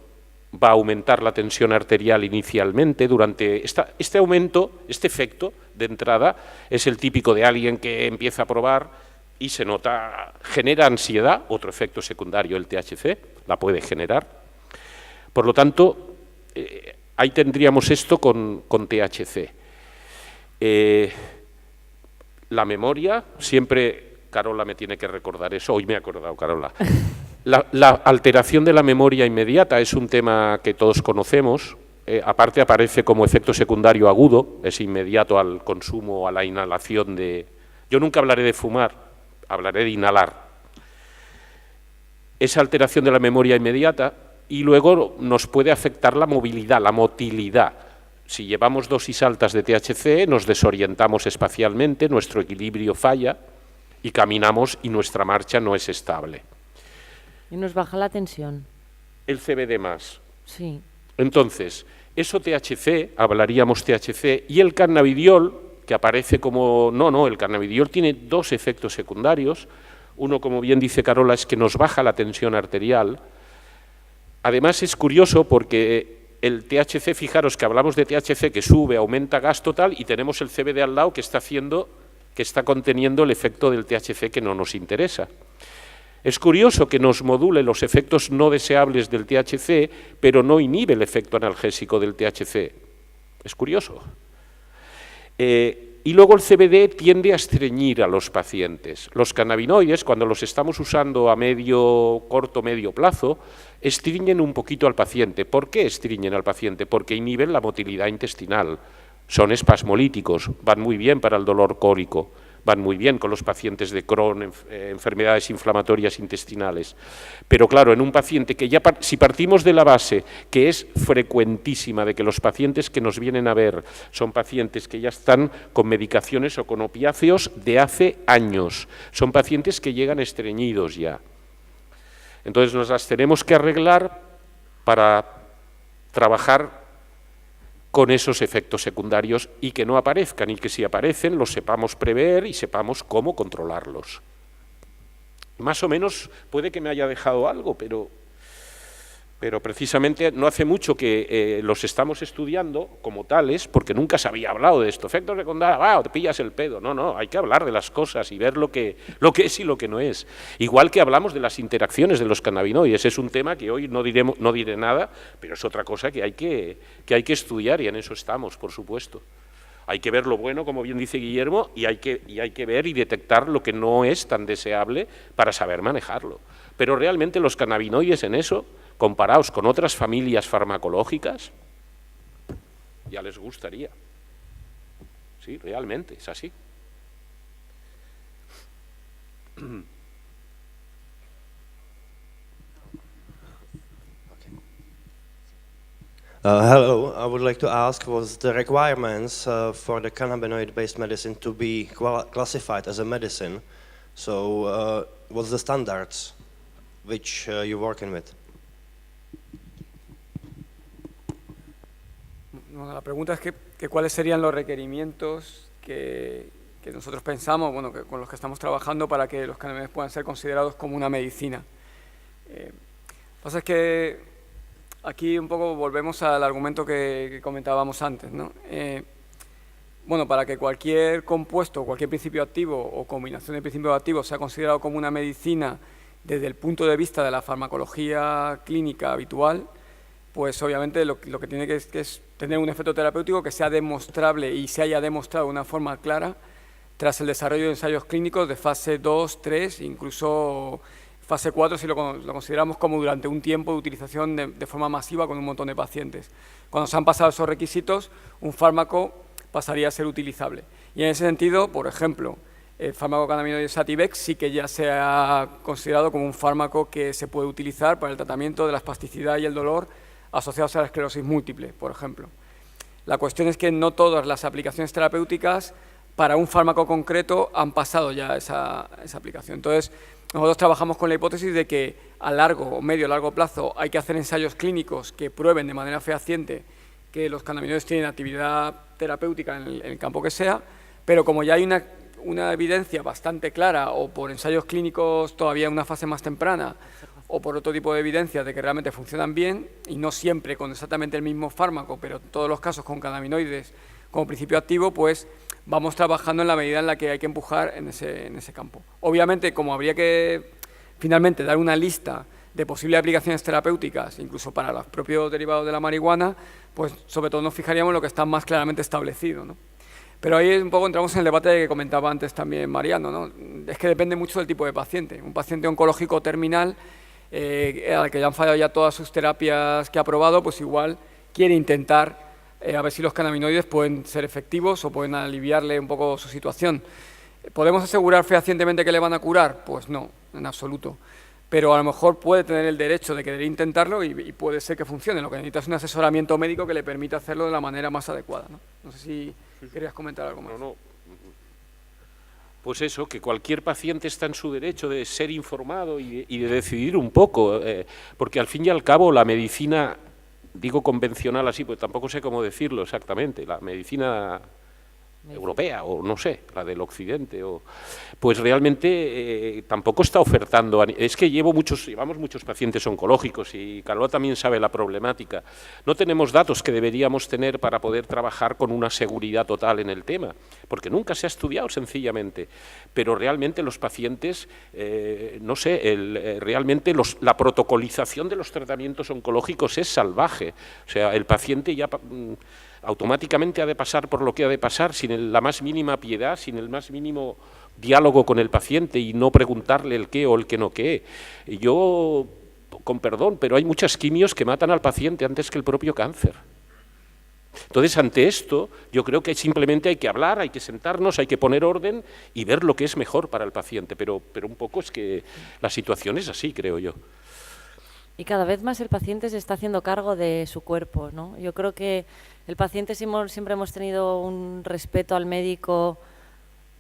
va a aumentar la tensión arterial inicialmente. Durante este aumento, este efecto de entrada, es el típico de alguien que empieza a probar y se nota, genera ansiedad, otro efecto secundario, el THC, la puede generar. Por lo tanto, ahí tendríamos esto con THC. La memoria, siempre Carola me tiene que recordar eso, hoy me he acordado, Carola. La alteración de la memoria inmediata es un tema que todos conocemos, aparte aparece como efecto secundario agudo, es inmediato al consumo o a la inhalación de... Yo nunca hablaré de fumar, hablaré de inhalar. Esa alteración de la memoria inmediata y luego nos puede afectar la movilidad, la motilidad. Si llevamos dosis altas de THC nos desorientamos espacialmente, nuestro equilibrio falla y caminamos y nuestra marcha no es estable. Y nos baja la tensión. El CBD más. Sí. Entonces, eso THC, hablaríamos THC, y el cannabidiol, que aparece como... No, el cannabidiol tiene dos efectos secundarios. Uno, como bien dice Carola, es que nos baja la tensión arterial. Además, es curioso porque el THC, fijaros que hablamos de THC que sube, aumenta gasto tal, y tenemos el CBD al lado que está conteniendo el efecto del THC que no nos interesa. Es curioso que nos module los efectos no deseables del THC, pero no inhibe el efecto analgésico del THC. Es curioso. Y luego el CBD tiende a estreñir a los pacientes. Los cannabinoides, cuando los estamos usando a corto, medio plazo, estreñen un poquito al paciente. ¿Por qué estreñen al paciente? Porque inhiben la motilidad intestinal. Son espasmolíticos, van muy bien para el dolor cólico, van muy bien con los pacientes de Crohn, enfermedades inflamatorias intestinales. Pero claro, en un paciente que ya, si partimos de la base, que es frecuentísima, de que los pacientes que nos vienen a ver son pacientes que ya están con medicaciones o con opiáceos de hace años, son pacientes que llegan estreñidos ya. Entonces nos las tenemos que arreglar para trabajar con esos efectos secundarios y que no aparezcan, y que si aparecen los sepamos prever y sepamos cómo controlarlos. Más o menos puede que me haya dejado algo, pero precisamente no hace mucho que los estamos estudiando como tales, porque nunca se había hablado de esto. Efectos secundarios, te pillas el pedo. No, hay que hablar de las cosas y ver lo que es y lo que no es. Igual que hablamos de las interacciones de los cannabinoides, es un tema que hoy no diré nada, pero es otra cosa que hay que estudiar, y en eso estamos, por supuesto. Hay que ver lo bueno, como bien dice Guillermo, y hay que ver y detectar lo que no es tan deseable para saber manejarlo. Pero realmente los cannabinoides en eso, comparados con otras familias farmacológicas, ya les gustaría. Sí, realmente, es así. Hello, I would like to ask, was the requirements for the cannabinoid-based medicine to be classified as a medicine? So, what's the standards which you're working with? La pregunta es que cuáles serían los requerimientos que nosotros pensamos, bueno, con los que estamos trabajando para que los cannabinoides puedan ser considerados como una medicina. Lo que pasa es que aquí un poco volvemos al argumento que comentábamos antes, ¿no? Bueno, para que cualquier compuesto, cualquier principio activo o combinación de principios activos sea considerado como una medicina desde el punto de vista de la farmacología clínica habitual, pues obviamente lo que tiene que es tener un efecto terapéutico que sea demostrable y se haya demostrado de una forma clara tras el desarrollo de ensayos clínicos de fase 2, 3, incluso fase 4 si lo consideramos como durante un tiempo de utilización de forma masiva con un montón de pacientes. Cuando se han pasado esos requisitos, un fármaco pasaría a ser utilizable. Y en ese sentido, por ejemplo, el fármaco cannabinoide Sativex sí que ya se ha considerado como un fármaco que se puede utilizar para el tratamiento de la espasticidad y el dolor asociados a la esclerosis múltiple, por ejemplo. La cuestión es que no todas las aplicaciones terapéuticas para un fármaco concreto han pasado ya esa aplicación. Entonces, nosotros trabajamos con la hipótesis de que a largo o medio largo plazo hay que hacer ensayos clínicos que prueben de manera fehaciente que los cannabinoides tienen actividad terapéutica en el campo que sea, pero como ya hay una evidencia bastante clara o por ensayos clínicos todavía en una fase más temprana o por otro tipo de evidencias de que realmente funcionan bien y no siempre con exactamente el mismo fármaco, pero en todos los casos con cannabinoides como principio activo, pues vamos trabajando en la medida en la que hay que empujar en ese campo. Obviamente, como habría que finalmente dar una lista de posibles aplicaciones terapéuticas, incluso para los propios derivados de la marihuana, pues sobre todo nos fijaríamos en lo que está más claramente establecido, ¿no? Pero ahí un poco entramos en el debate que comentaba antes también Mariano, ¿no? Es que depende mucho del tipo de paciente. Un paciente oncológico terminal, al que ya han fallado ya todas sus terapias que ha probado, pues igual quiere intentar a ver si los cannabinoides pueden ser efectivos o pueden aliviarle un poco su situación. ¿Podemos asegurar fehacientemente que le van a curar? Pues no, en absoluto. Pero a lo mejor puede tener el derecho de querer intentarlo y puede ser que funcione. Lo que necesita es un asesoramiento médico que le permita hacerlo de la manera más adecuada, ¿no? No sé si querías comentar algo más. No. Pues eso, que cualquier paciente está en su derecho de ser informado y de decidir un poco, porque al fin y al cabo la medicina, digo convencional así, pues tampoco sé cómo decirlo exactamente, la medicina europea o no sé, la del occidente, pues realmente tampoco está ofertando, es que llevamos muchos pacientes oncológicos y Carlos también sabe la problemática, no tenemos datos que deberíamos tener para poder trabajar con una seguridad total en el tema, porque nunca se ha estudiado sencillamente, pero realmente los pacientes, no sé, realmente la protocolización de los tratamientos oncológicos es salvaje, o sea, el paciente ya automáticamente ha de pasar por lo que ha de pasar, sin la más mínima piedad, sin el más mínimo diálogo con el paciente y no preguntarle el qué o el qué no qué. Yo, con perdón, pero hay muchas quimios que matan al paciente antes que el propio cáncer. Entonces, ante esto, yo creo que simplemente hay que hablar, hay que sentarnos, hay que poner orden y ver lo que es mejor para el paciente, pero un poco es que la situación es así, creo yo. Y cada vez más el paciente se está haciendo cargo de su cuerpo, ¿no? Yo creo que el paciente siempre hemos tenido un respeto al médico,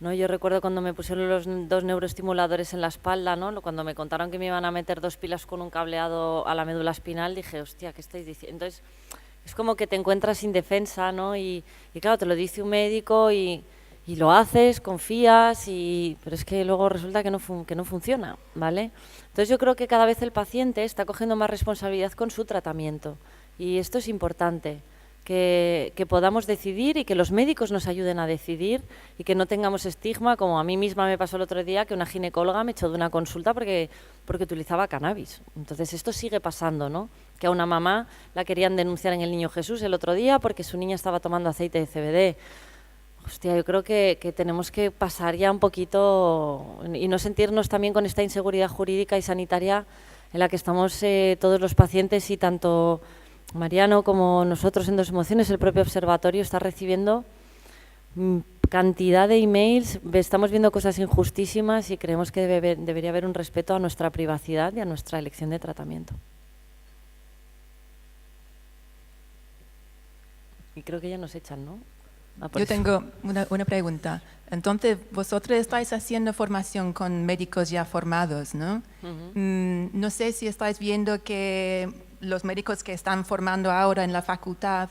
¿no? Yo recuerdo cuando me pusieron los 2 neuroestimuladores en la espalda, ¿no? Cuando me contaron que me iban a meter 2 pilas con un cableado a la médula espinal, dije, hostia, ¿qué estáis diciendo? Entonces, es como que te encuentras indefensa, ¿no? Y claro, te lo dice un médico y lo haces, confías, pero es que luego resulta que no funciona, ¿vale? Entonces yo creo que cada vez el paciente está cogiendo más responsabilidad con su tratamiento y esto es importante, que podamos decidir y que los médicos nos ayuden a decidir y que no tengamos estigma, como a mí misma me pasó el otro día que una ginecóloga me echó de una consulta porque utilizaba cannabis. Entonces esto sigue pasando, ¿no? Que a una mamá la querían denunciar en el Niño Jesús el otro día porque su niña estaba tomando aceite de CBD. Hostia, yo creo que tenemos que pasar ya un poquito y no sentirnos también con esta inseguridad jurídica y sanitaria en la que estamos todos los pacientes y tanto Mariano como nosotros en Dos Emociones, el propio observatorio está recibiendo cantidad de emails, estamos viendo cosas injustísimas y creemos que debería haber un respeto a nuestra privacidad y a nuestra elección de tratamiento. Y creo que ya nos echan, ¿no? Yo tengo una pregunta. Entonces, vosotros estáis haciendo formación con médicos ya formados, ¿no? No sé si estáis viendo que los médicos que están formando ahora en la facultad,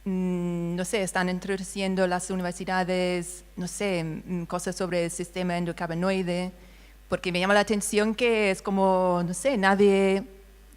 no sé, están introduciendo las universidades, no sé, cosas sobre el sistema endocannabinoide, porque me llama la atención que es como, no sé, nadie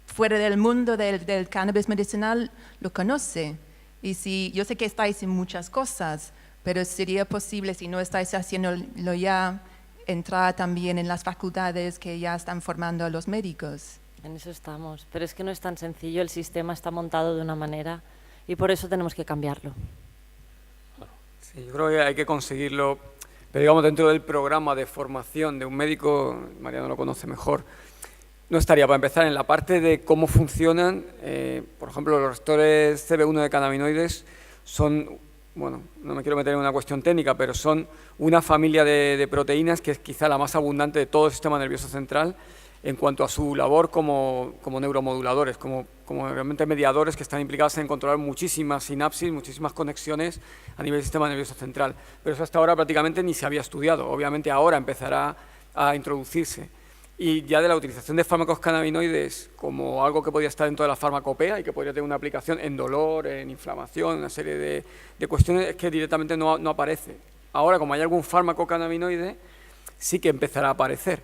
fuera del mundo del cannabis medicinal lo conoce. Y si, yo sé que estáis en muchas cosas, pero sería posible, si no estáis haciéndolo ya, entrar también en las facultades que ya están formando a los médicos. En eso estamos, pero es que no es tan sencillo, el sistema está montado de una manera y por eso tenemos que cambiarlo. Sí, yo creo que hay que conseguirlo, pero digamos dentro del programa de formación de un médico, Mariano lo conoce mejor, no estaría para empezar en la parte de cómo funcionan, por ejemplo, los receptores CB1 de cannabinoides son, bueno, no me quiero meter en una cuestión técnica, pero son una familia de proteínas que es quizá la más abundante de todo el sistema nervioso central en cuanto a su labor como neuromoduladores, como realmente mediadores que están implicados en controlar muchísimas sinapsis, muchísimas conexiones a nivel del sistema nervioso central. Pero eso hasta ahora prácticamente ni se había estudiado, obviamente ahora empezará a introducirse. Y ya de la utilización de fármacos cannabinoides como algo que podría estar dentro de la farmacopea y que podría tener una aplicación en dolor, en inflamación, una serie de cuestiones, es que directamente no aparece. ahora, como hay algún fármaco cannabinoide, sí que empezará a aparecer.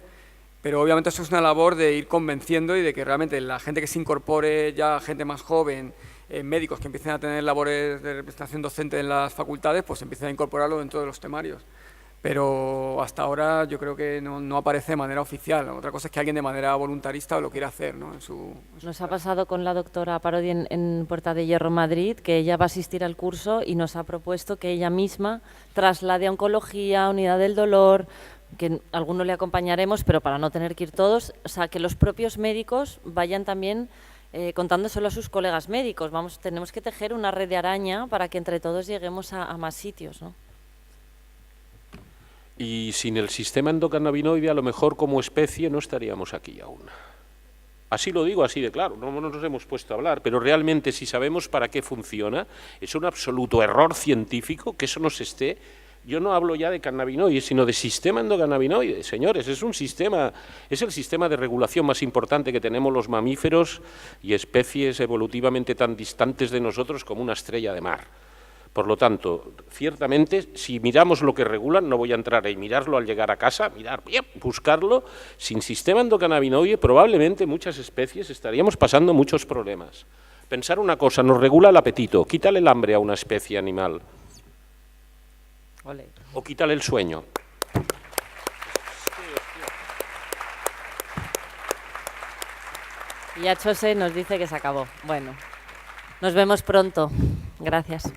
Pero obviamente eso es una labor de ir convenciendo y de que realmente la gente que se incorpore, ya gente más joven, médicos que empiecen a tener labores de representación docente en las facultades, pues empiecen a incorporarlo dentro de los temarios. Pero hasta ahora yo creo que no aparece de manera oficial. Otra cosa es que alguien de manera voluntarista lo quiera hacer, ¿no? Nos ha pasado con la doctora Parodi en Puerta de Hierro, Madrid, que ella va a asistir al curso y nos ha propuesto que ella misma traslade a oncología, unidad del dolor, que algunos le acompañaremos, pero para no tener que ir todos, o sea, que los propios médicos vayan también contándoselo a sus colegas médicos. Tenemos que tejer una red de araña para que entre todos lleguemos a más sitios, ¿no? Y sin el sistema endocannabinoide, a lo mejor como especie no estaríamos aquí aún. Así lo digo, así de claro, no nos hemos puesto a hablar, pero realmente si sabemos para qué funciona, es un absoluto error científico que eso nos esté. Yo no hablo ya de cannabinoides, sino de sistema endocannabinoide, señores, es el sistema de regulación más importante que tenemos los mamíferos y especies evolutivamente tan distantes de nosotros como una estrella de mar. Por lo tanto, ciertamente, si miramos lo que regulan, no voy a entrar ahí, mirarlo al llegar a casa, buscarlo, sin sistema endocannabinoide probablemente muchas especies estaríamos pasando muchos problemas. Pensar una cosa, nos regula el apetito, quítale el hambre a una especie animal. Olé. O quítale el sueño. Y ya Chose nos dice que se acabó. Bueno, nos vemos pronto. Gracias.